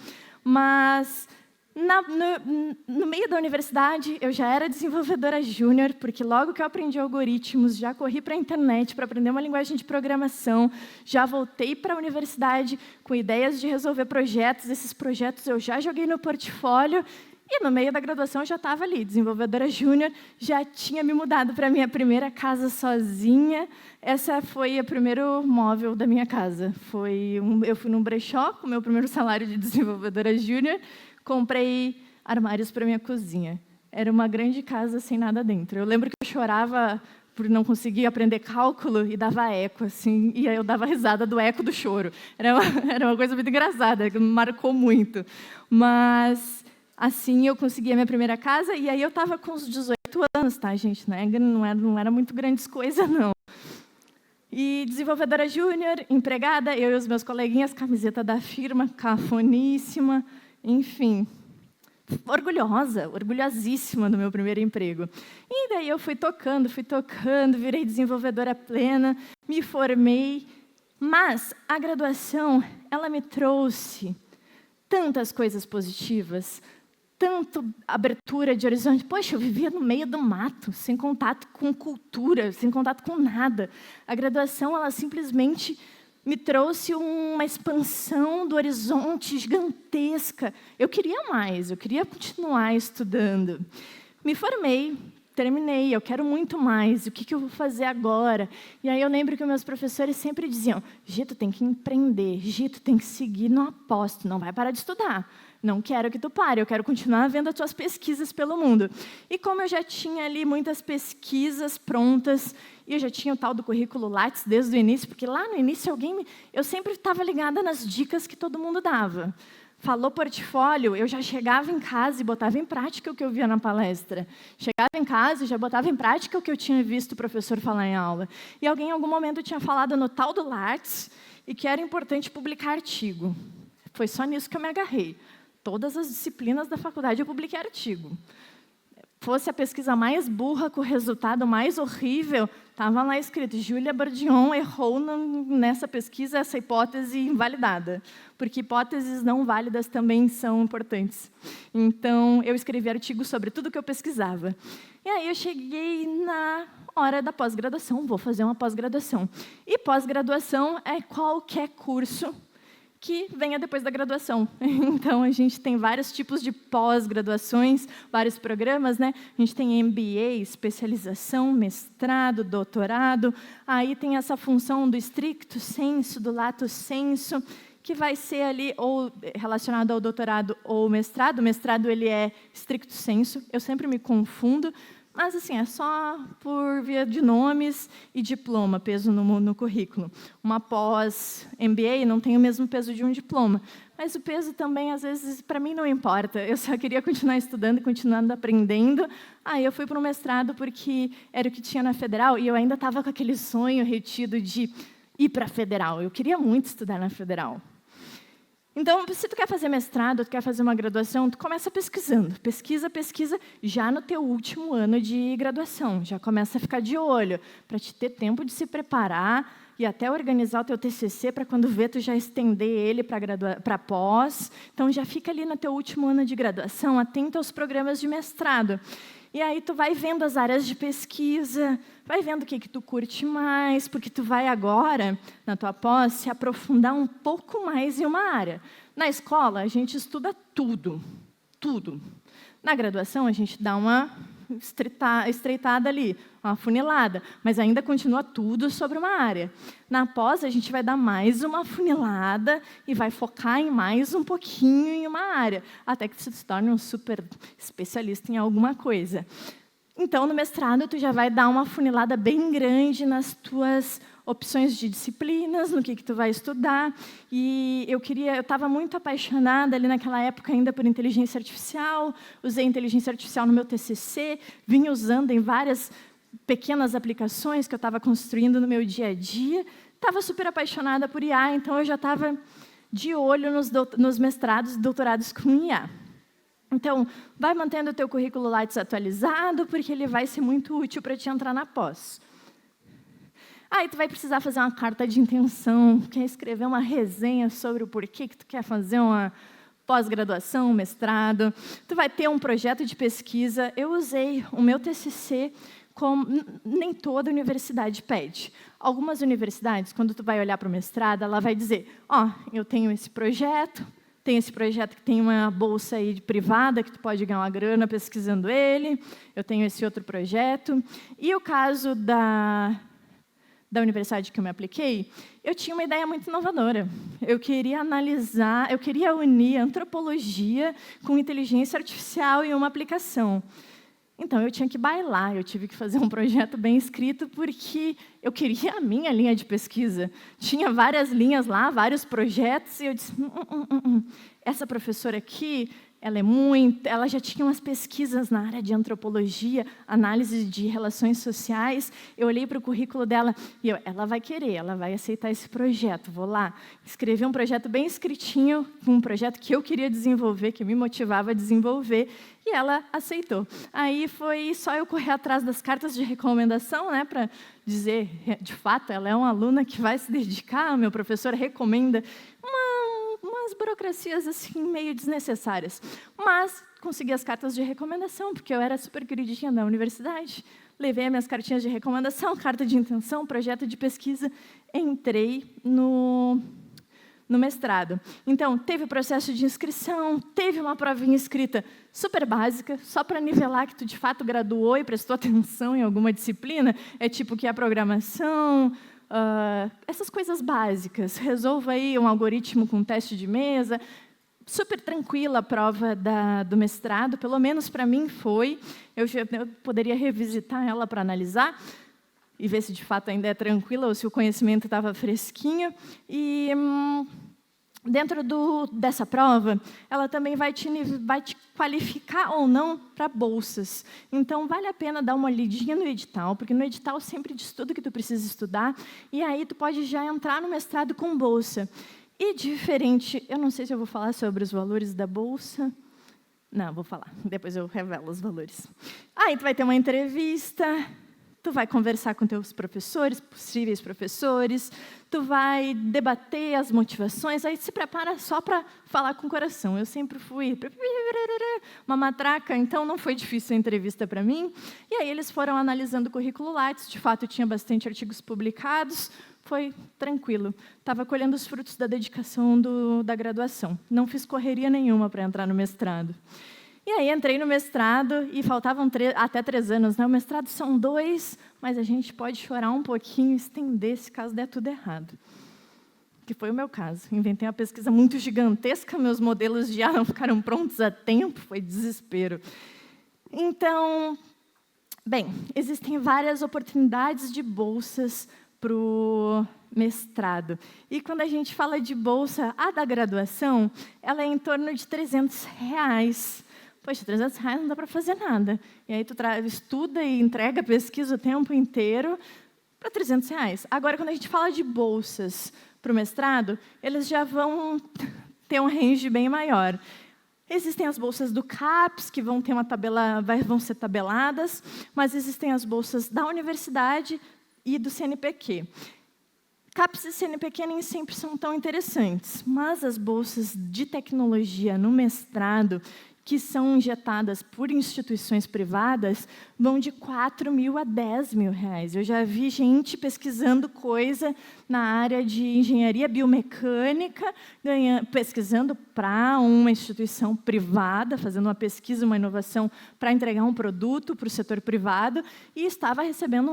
Mas no meio da universidade eu já era desenvolvedora júnior, porque logo que eu aprendi algoritmos, já corri para a internet para aprender uma linguagem de programação, já voltei para a universidade com ideias de resolver projetos. Esses projetos eu já joguei no portfólio. E no meio da graduação eu já estava ali, desenvolvedora júnior, já tinha me mudado para a minha primeira casa sozinha. Essa foi o primeiro móvel da minha casa. Eu fui num brechó com o meu primeiro salário de desenvolvedora júnior, comprei armários para minha cozinha. Era uma grande casa sem nada dentro. Eu lembro que eu chorava por não conseguir aprender cálculo e dava eco, assim, e aí eu dava risada do eco do choro. Era uma coisa muito engraçada, que me marcou muito. Mas assim, eu consegui a minha primeira casa, e aí eu estava com uns 18 anos, tá, gente? Não era muito grandes coisas, não. E desenvolvedora júnior, empregada, eu e os meus coleguinhas, camiseta da firma, cafoníssima, enfim, orgulhosíssima do meu primeiro emprego. E daí eu fui tocando, virei desenvolvedora plena, me formei, mas a graduação, ela me trouxe tantas coisas positivas, tanto abertura de horizonte. Poxa, eu vivia no meio do mato, sem contato com cultura, sem contato com nada. A graduação, ela simplesmente me trouxe uma expansão do horizonte gigantesca. Eu queria mais, eu queria continuar estudando. Me formei, terminei, eu quero muito mais, o que eu vou fazer agora? E aí eu lembro que meus professores sempre diziam, Gi, tu tem que empreender, Gi, tu tem que seguir no aposto, não vai parar de estudar. Não quero que tu pare, eu quero continuar vendo as tuas pesquisas pelo mundo. E como eu já tinha ali muitas pesquisas prontas, e eu já tinha o tal do currículo Lattes desde o início, porque lá no início eu sempre estava ligada nas dicas que todo mundo dava. Falou portfólio, eu já chegava em casa e botava em prática o que eu via na palestra. Chegava em casa e já botava em prática o que eu tinha visto o professor falar em aula. E alguém em algum momento tinha falado no tal do Lattes e que era importante publicar artigo. Foi só nisso que eu me agarrei. Todas as disciplinas da faculdade eu publiquei artigo. Fosse a pesquisa mais burra, com o resultado mais horrível, estava lá escrito, Júlia Bourdion errou nessa pesquisa, essa hipótese invalidada. Porque hipóteses não válidas também são importantes. Então, eu escrevi artigos sobre tudo que eu pesquisava. E aí eu cheguei na hora da pós-graduação, vou fazer uma pós-graduação. E pós-graduação é qualquer curso que venha depois da graduação. Então, a gente tem vários tipos de pós-graduações, vários programas, né? A gente tem MBA, especialização, mestrado, doutorado. Aí tem essa função do stricto sensu, do lato sensu, que vai ser ali ou relacionado ao doutorado ou mestrado. O mestrado ele é stricto sensu, eu sempre me confundo, mas, assim, é só por via de nomes e diploma, peso no currículo. Uma pós-MBA não tem o mesmo peso de um diploma. Mas o peso também, às vezes, para mim não importa. Eu só queria continuar estudando e continuando aprendendo. Aí eu fui para o mestrado porque era o que tinha na Federal e eu ainda estava com aquele sonho retido de ir para a Federal. Eu queria muito estudar na Federal. Então, se tu quer fazer mestrado, tu quer fazer uma graduação, tu começa pesquisando. Pesquisa já no teu último ano de graduação. Já começa a ficar de olho, para te ter tempo de se preparar e até organizar o teu TCC, para quando vê, tu já estender ele para pós. Então, já fica ali no teu último ano de graduação, atento aos programas de mestrado. E aí tu vai vendo as áreas de pesquisa, vai vendo o que tu curte mais, porque tu vai agora, na tua pós, se aprofundar um pouco mais em uma área. Na escola, a gente estuda tudo, tudo. Na graduação, a gente dá uma estreitada ali, uma funilada, mas ainda continua tudo sobre uma área. Na pós, a gente vai dar mais uma funilada e vai focar em mais um pouquinho em uma área, até que se torne um super especialista em alguma coisa. Então, no mestrado, tu já vai dar uma funilada bem grande nas tuas opções de disciplinas, no que tu vai estudar. E eu estava muito apaixonada ali naquela época ainda por inteligência artificial, usei inteligência artificial no meu TCC, vinha usando em várias pequenas aplicações que eu estava construindo no meu dia a dia. Estava super apaixonada por IA, então eu já estava de olho nos mestrados e doutorados com IA. Então, vai mantendo o teu currículo Lattes atualizado, porque ele vai ser muito útil para te entrar na pós. Aí tu vai precisar fazer uma carta de intenção, quer escrever uma resenha sobre o porquê que tu quer fazer uma pós-graduação, um mestrado. Tu vai ter um projeto de pesquisa. Eu usei o meu TCC, como nem toda universidade pede. Algumas universidades, quando tu vai olhar para o mestrado, ela vai dizer, eu tenho esse projeto, que tem uma bolsa aí privada, que tu pode ganhar uma grana pesquisando ele, eu tenho esse outro projeto. E o caso da universidade que eu me apliquei, eu tinha uma ideia muito inovadora. Eu queria unir antropologia com inteligência artificial em uma aplicação. Então, eu tinha que bailar, eu tive que fazer um projeto bem escrito, porque eu queria a minha linha de pesquisa. Tinha várias linhas lá, vários projetos, e eu disse, essa professora aqui, ela já tinha umas pesquisas na área de antropologia, análise de relações sociais. Eu olhei para o currículo dela e ela vai aceitar esse projeto. Vou lá escrever um projeto bem escritinho, um projeto que eu queria desenvolver, que me motivava a desenvolver, e ela aceitou. Aí foi só eu correr atrás das cartas de recomendação, né, para dizer, de fato, ela é uma aluna que vai se dedicar, o meu professor recomenda umas burocracias assim meio desnecessárias. Mas consegui as cartas de recomendação, porque eu era super queridinha da universidade. Levei as minhas cartinhas de recomendação, carta de intenção, projeto de pesquisa, entrei no mestrado. Então, teve o processo de inscrição, teve uma provinha escrita super básica, só para nivelar que tu, de fato, graduou e prestou atenção em alguma disciplina, é tipo que a programação, essas coisas básicas. Resolva aí um algoritmo com teste de mesa. Super tranquila a prova do mestrado, pelo menos para mim foi. Eu poderia revisitar ela para analisar e ver se de fato ainda é tranquila ou se o conhecimento estava fresquinho. E Dentro dessa prova, ela também vai te qualificar ou não para bolsas. Então, vale a pena dar uma olhadinha no edital, porque no edital sempre diz tudo que tu precisa estudar, e aí tu pode já entrar no mestrado com bolsa. E diferente, eu não sei se eu vou falar sobre os valores da bolsa. Não, vou falar, depois eu revelo os valores. Aí tu vai ter uma entrevista, tu vai conversar com teus professores, possíveis professores, tu vai debater as motivações, aí se prepara só para falar com o coração. Eu sempre fui uma matraca, então não foi difícil a entrevista para mim. E aí eles foram analisando o currículo Lattes, de fato tinha bastante artigos publicados, foi tranquilo. Estava colhendo os frutos da dedicação da graduação. Não fiz correria nenhuma para entrar no mestrado. E aí entrei no mestrado e faltavam até 3 anos. Né? O mestrado são 2, mas a gente pode chorar um pouquinho e estender se caso der tudo errado. Que foi o meu caso. Inventei uma pesquisa muito gigantesca, meus modelos de IA não ficaram prontos a tempo, foi desespero. Então, bem, existem várias oportunidades de bolsas para o mestrado. E quando a gente fala de bolsa, a da graduação, ela é em torno de R$300. Poxa, R$300 não dá para fazer nada. E aí tu estuda e entrega pesquisa o tempo inteiro para R$300. Agora, quando a gente fala de bolsas para o mestrado, eles já vão ter um range bem maior. Existem as bolsas do CAPES, que vão ser tabeladas, mas existem as bolsas da universidade e do CNPq. CAPES e CNPq nem sempre são tão interessantes, mas as bolsas de tecnologia no mestrado, que são injetadas por instituições privadas, vão de R$4.000 a R$10.000. Eu já vi gente pesquisando coisa na área de engenharia biomecânica, pesquisando para uma instituição privada, fazendo uma pesquisa, uma inovação para entregar um produto para o setor privado, e estava recebendo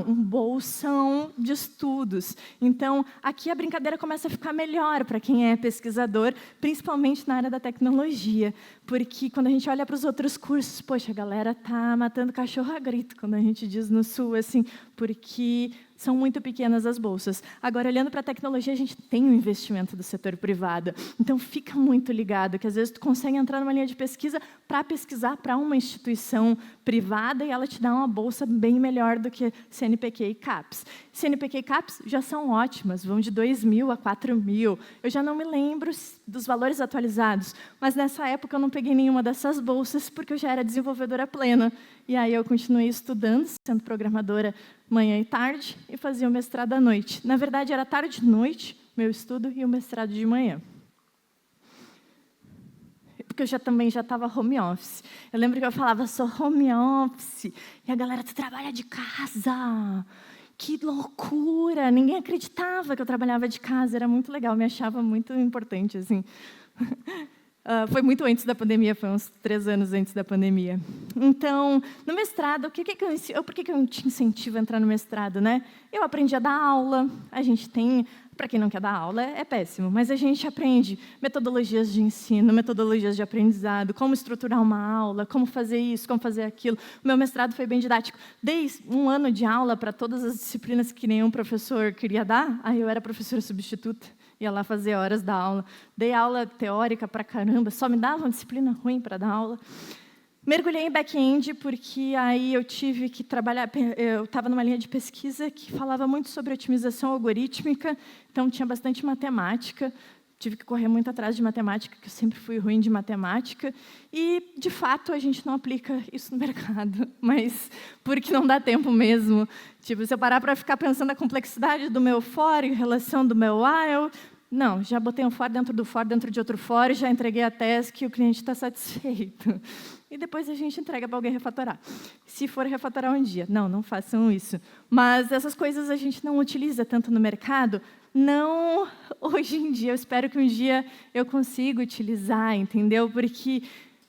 um bolsão de estudos. Então, aqui a brincadeira começa a ficar melhor para quem é pesquisador, principalmente na área da tecnologia, porque quando a gente olha para os outros cursos, poxa, a galera está matando cachorro a grito, quando a gente diz no Sul, assim, porque são muito pequenas as bolsas. Agora, olhando para a tecnologia, a gente tem um investimento do setor privado. Então, fica muito ligado, que às vezes tu consegue entrar numa linha de pesquisa para pesquisar para uma instituição privada e ela te dá uma bolsa bem melhor do que CNPq e CAPES. CNPq e CAPES já são ótimas, vão de R$2.000 a R$4.000. Eu já não me lembro dos valores atualizados, mas nessa época eu não peguei nenhuma dessas bolsas porque eu já era desenvolvedora plena. E aí eu continuei estudando, sendo programadora manhã e tarde, e fazia o mestrado à noite. Na verdade, era tarde e noite, meu estudo, e o mestrado de manhã. Porque eu também já estava home office. Eu lembro que eu falava, sou home office, e a galera, tu trabalha de casa. Que loucura! Ninguém acreditava que eu trabalhava de casa, era muito legal, me achava muito importante, assim. Foi muito antes da pandemia, foi uns 3 anos antes da pandemia. Então, no mestrado, por que eu te incentivo a entrar no mestrado? Né? Eu aprendi a dar aula, a gente tem... Para quem não quer dar aula, é péssimo, mas a gente aprende metodologias de ensino, metodologias de aprendizado, como estruturar uma aula, como fazer isso, como fazer aquilo. O meu mestrado foi bem didático. Dei 1 ano de aula para todas as disciplinas que nenhum professor queria dar, aí eu era professora substituta. Ia lá fazer horas da aula. Dei aula teórica pra caramba, só me dava uma disciplina ruim para dar aula. Mergulhei em back-end porque aí eu tive que trabalhar, eu estava numa linha de pesquisa que falava muito sobre otimização algorítmica, então tinha bastante matemática, tive que correr muito atrás de matemática, que eu sempre fui ruim de matemática, e, de fato, a gente não aplica isso no mercado, mas porque não dá tempo mesmo. Tipo, se eu parar para ficar pensando na complexidade do meu for e relação do meu while, não, já botei um for dentro de outro for, já entreguei a task e o cliente está satisfeito. E depois a gente entrega para alguém refatorar. Se for refatorar um dia. Não façam isso. Mas essas coisas a gente não utiliza tanto no mercado. Não hoje em dia. Eu espero que um dia eu consiga utilizar, entendeu? Porque,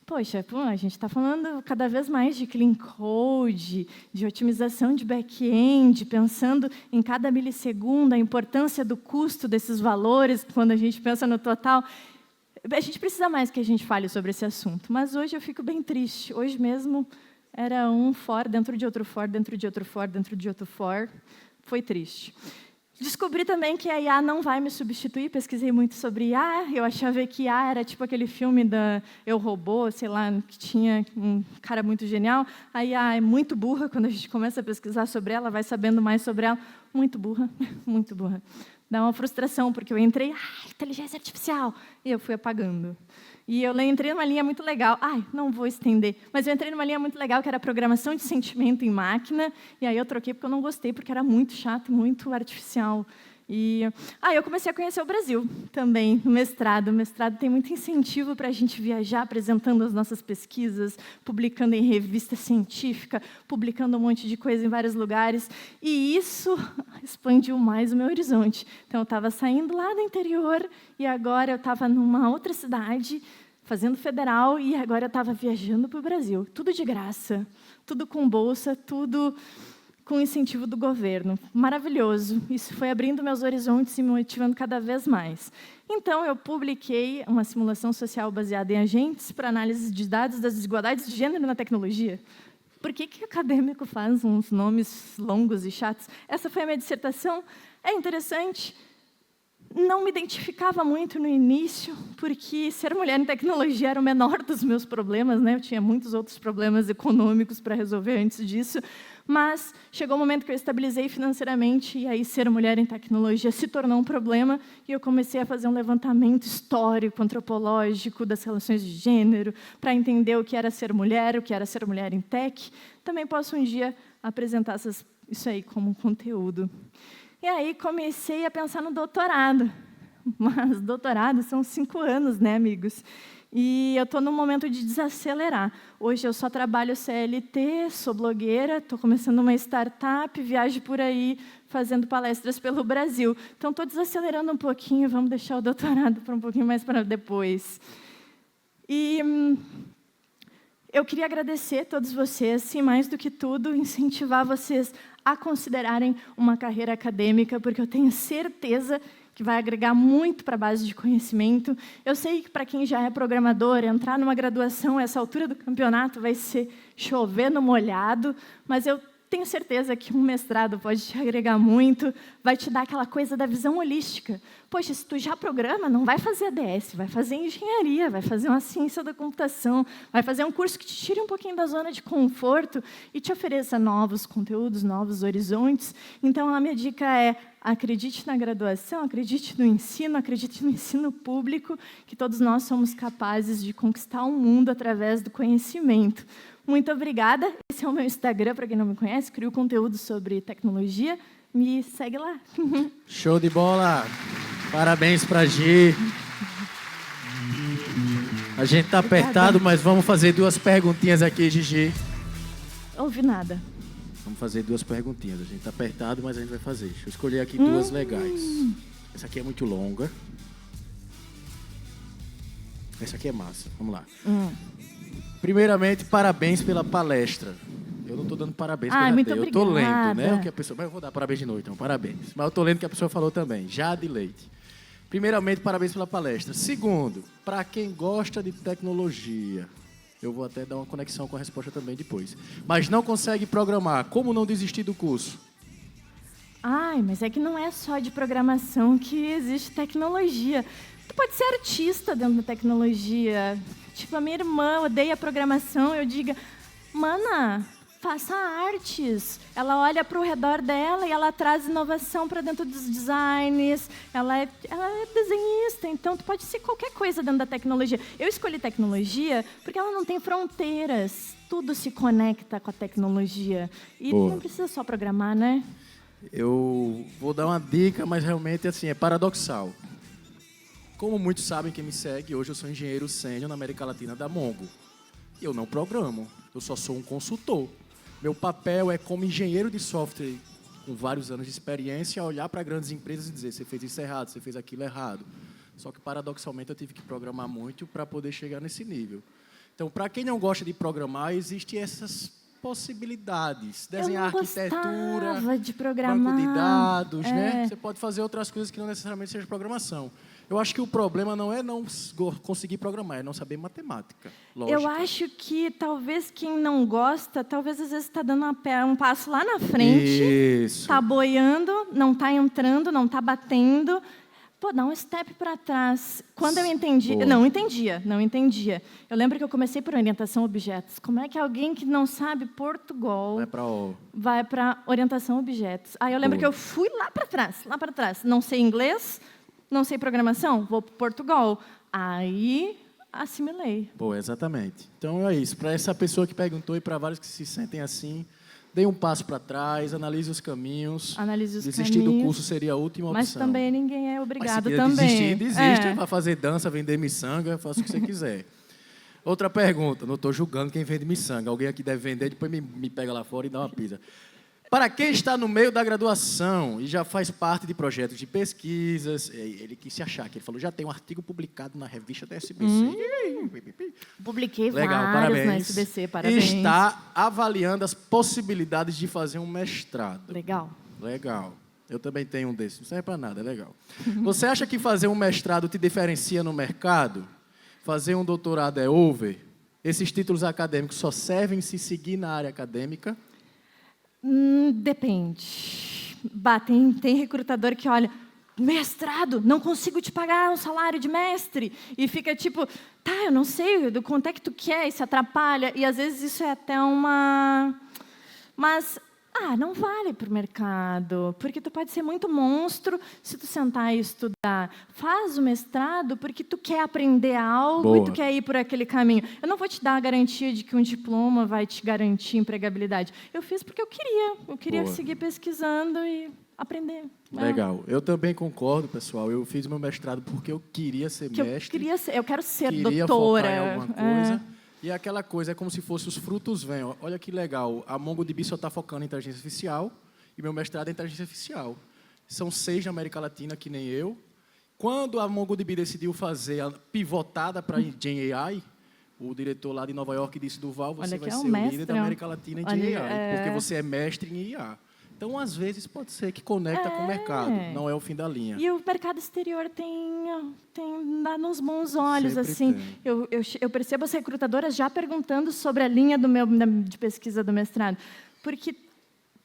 poxa, a gente está falando cada vez mais de clean code, de otimização de back-end, pensando em cada milissegundo, a importância do custo desses valores, quando a gente pensa no total. A gente precisa mais que a gente fale sobre esse assunto, mas hoje eu fico bem triste. Hoje mesmo era um for dentro de outro for, dentro de outro for, dentro de outro for. Foi triste. Descobri também que a IA não vai me substituir, pesquisei muito sobre IA, eu achava que IA era tipo aquele filme da Eu, Robô, sei lá, que tinha um cara muito genial. A IA é muito burra, quando a gente começa a pesquisar sobre ela, vai sabendo mais sobre ela. Muito burra, muito burra. Dá uma frustração, porque eu entrei, inteligência artificial, e eu fui apagando. E eu entrei numa linha muito legal. Não vou estender. Mas eu entrei numa linha muito legal, que era programação de sentimento em máquina. E aí eu troquei porque eu não gostei, porque era muito chato e muito artificial. E eu comecei a conhecer o Brasil também, no mestrado. O mestrado tem muito incentivo para a gente viajar, apresentando as nossas pesquisas, publicando em revista científica, publicando um monte de coisa em vários lugares. E isso expandiu mais o meu horizonte. Então, eu estava saindo lá do interior e agora eu estava numa outra cidade, fazendo federal, e agora eu estava viajando para o Brasil. Tudo de graça, tudo com bolsa, tudo com incentivo do governo. Maravilhoso. Isso foi abrindo meus horizontes e me motivando cada vez mais. Então, eu publiquei uma simulação social baseada em agentes para análise de dados das desigualdades de gênero na tecnologia. Por que o acadêmico faz uns nomes longos e chatos? Essa foi a minha dissertação. É interessante. Não me identificava muito no início, porque ser mulher em tecnologia era o menor dos meus problemas, né? Eu tinha muitos outros problemas econômicos para resolver antes disso, mas chegou o momento que eu estabilizei financeiramente, e aí ser mulher em tecnologia se tornou um problema, e eu comecei a fazer um levantamento histórico, antropológico das relações de gênero, para entender o que era ser mulher em tech. Também posso um dia apresentar isso aí como conteúdo. E aí comecei a pensar no doutorado. Mas doutorado são 5 anos, né, amigos? E eu estou num momento de desacelerar. Hoje eu só trabalho CLT, sou blogueira, estou começando uma startup, viajo por aí fazendo palestras pelo Brasil. Então, estou desacelerando um pouquinho, vamos deixar o doutorado para um pouquinho mais para depois. E eu queria agradecer a todos vocês e, mais do que tudo, incentivar vocês a considerarem uma carreira acadêmica, porque eu tenho certeza que vai agregar muito para a base de conhecimento. Eu sei que, para quem já é programador, entrar numa graduação a essa altura do campeonato vai ser chover no molhado, mas eu tenho certeza que um mestrado pode te agregar muito, vai te dar aquela coisa da visão holística. Poxa, se tu já programa, não vai fazer ADS, vai fazer engenharia, vai fazer uma ciência da computação, vai fazer um curso que te tire um pouquinho da zona de conforto e te ofereça novos conteúdos, novos horizontes. Então, a minha dica é: acredite na graduação, acredite no ensino público, que todos nós somos capazes de conquistar o mundo através do conhecimento. Muito obrigada. Esse é o meu Instagram, para quem não me conhece, crio conteúdo sobre tecnologia. Me segue lá. Show de bola! Parabéns para a Gi. A gente está apertado, mas vamos fazer 2 perguntinhas aqui, Gigi. Ouvi nada. Vamos fazer 2 perguntinhas. A gente está apertado, mas a gente vai fazer. Deixa eu escolher aqui 2 legais. Essa aqui é muito longa. Essa aqui é massa. Vamos lá. Primeiramente, parabéns pela palestra. Eu não estou dando parabéns para muito eu estou lendo, né? obrigada. O que a pessoa... Mas eu vou dar parabéns de novo, então. Parabéns. Mas eu estou lendo o que a pessoa falou também. Jade Leite. Primeiramente, parabéns pela palestra. Segundo, para quem gosta de tecnologia, eu vou até dar uma conexão com a resposta também depois, mas não consegue programar, como não desistir do curso? Mas é que não é só de programação que existe tecnologia. Tu pode ser artista dentro da tecnologia. Tipo, a minha irmã odeia programação, eu digo: mana, faça artes. Ela olha para o redor dela e ela traz inovação para dentro dos designs. Ela é desenhista, então tu pode ser qualquer coisa dentro da tecnologia. Eu escolhi tecnologia porque ela não tem fronteiras. Tudo se conecta com a tecnologia. E Boa. não precisa só programar, né? Eu vou dar uma dica, mas realmente assim, é paradoxal. Como muitos sabem, quem me segue, hoje eu sou engenheiro sênior na América Latina da Mongo. Eu não programo, eu só sou um consultor. Meu papel é, como engenheiro de software com vários anos de experiência, olhar para grandes empresas e dizer: você fez isso errado, você fez aquilo errado. Só que, paradoxalmente, eu tive que programar muito para poder chegar nesse nível. Então, para quem não gosta de programar, existem essas possibilidades. Desenhar arquitetura, de programar. banco de dados, né? Você pode fazer outras coisas que não necessariamente seja programação. Eu acho que o problema não é não conseguir programar, é não saber matemática, lógica. Eu acho que talvez quem não gosta, talvez às vezes está dando um passo lá na frente, está boiando, não está entrando, não está batendo. Pô, dá um step para trás. Quando eu entendi... Boa. Não entendia. Eu lembro que eu comecei por orientação a objetos. Como é que alguém que não sabe Portugal vai para orientação a objetos? Aí eu lembro que eu fui lá para trás. Não sei inglês, não sei programação, vou para Portugal. Aí assimilei. Pô, exatamente. Então é isso. Para essa pessoa que perguntou e para vários que se sentem assim... Dê um passo para trás, analise os caminhos. Desistir do curso seria a última opção. Mas também ninguém é obrigado mas se também. Desiste. Vai fazer dança, vender miçanga, faça o que você quiser. Outra pergunta. Não estou julgando quem vende miçanga. Alguém aqui deve vender, depois me pega lá fora e dá uma pisa. Para quem está no meio da graduação e já faz parte de projetos de pesquisas, ele quis se achar, que ele falou, já tem um artigo publicado na revista da SBC. Publiquei Legal, vários parabéns. na SBC, parabéns. E está avaliando as possibilidades de fazer um mestrado. Legal. Eu também tenho um desses, não serve para nada, é legal. Você acha que fazer um mestrado te diferencia no mercado? Fazer um doutorado é over? Esses títulos acadêmicos só servem se seguir na área acadêmica? Depende. Tem recrutador que olha, mestrado, não consigo te pagar um salário de mestre. E fica tipo, tá, eu não sei do quanto é que tu quer, e se atrapalha. E às vezes isso é até uma... Mas, não vale para o mercado, porque tu pode ser muito monstro se tu sentar e estudar. Faz o mestrado porque tu quer aprender algo. Boa. E tu quer ir por aquele caminho. Eu não vou te dar a garantia de que um diploma vai te garantir empregabilidade. Eu fiz porque eu queria. Eu queria seguir pesquisando e aprender. Legal. Eu também concordo, pessoal. Eu fiz meu mestrado porque eu queria ser mestre. Eu quero ser queria doutora. Focar em alguma coisa. E aquela coisa é como se fosse os frutos vêm. Olha que legal. A MongoDB só está focando em inteligência artificial e meu mestrado é em inteligência artificial. São 6 na América Latina, que nem eu. Quando a MongoDB decidiu fazer a pivotada para Gen AI, o diretor lá de Nova York disse, Duval, você vai ser o líder da América Latina em Gen AI, porque você é mestre em IA. Então, às vezes, pode ser que conecta com o mercado. Não é o fim da linha. E o mercado exterior tem dado uns bons olhos. Assim. Eu percebo as recrutadoras já perguntando sobre a linha de pesquisa do mestrado. Porque,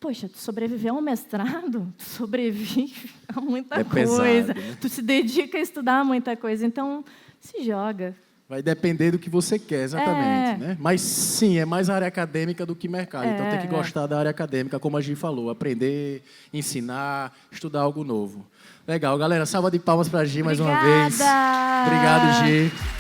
poxa, tu sobreviveu ao mestrado, tu sobrevive a muita coisa. Pesado, né? Tu se dedica a estudar muita coisa. Então, se joga. Vai depender do que você quer, exatamente. Né? Mas, sim, é mais área acadêmica do que mercado. Então, tem que gostar da área acadêmica, como a Gi falou. Aprender, ensinar, estudar algo novo. Legal, galera. Salva de palmas para a Gi mais uma vez. Obrigada! Obrigado, Gi.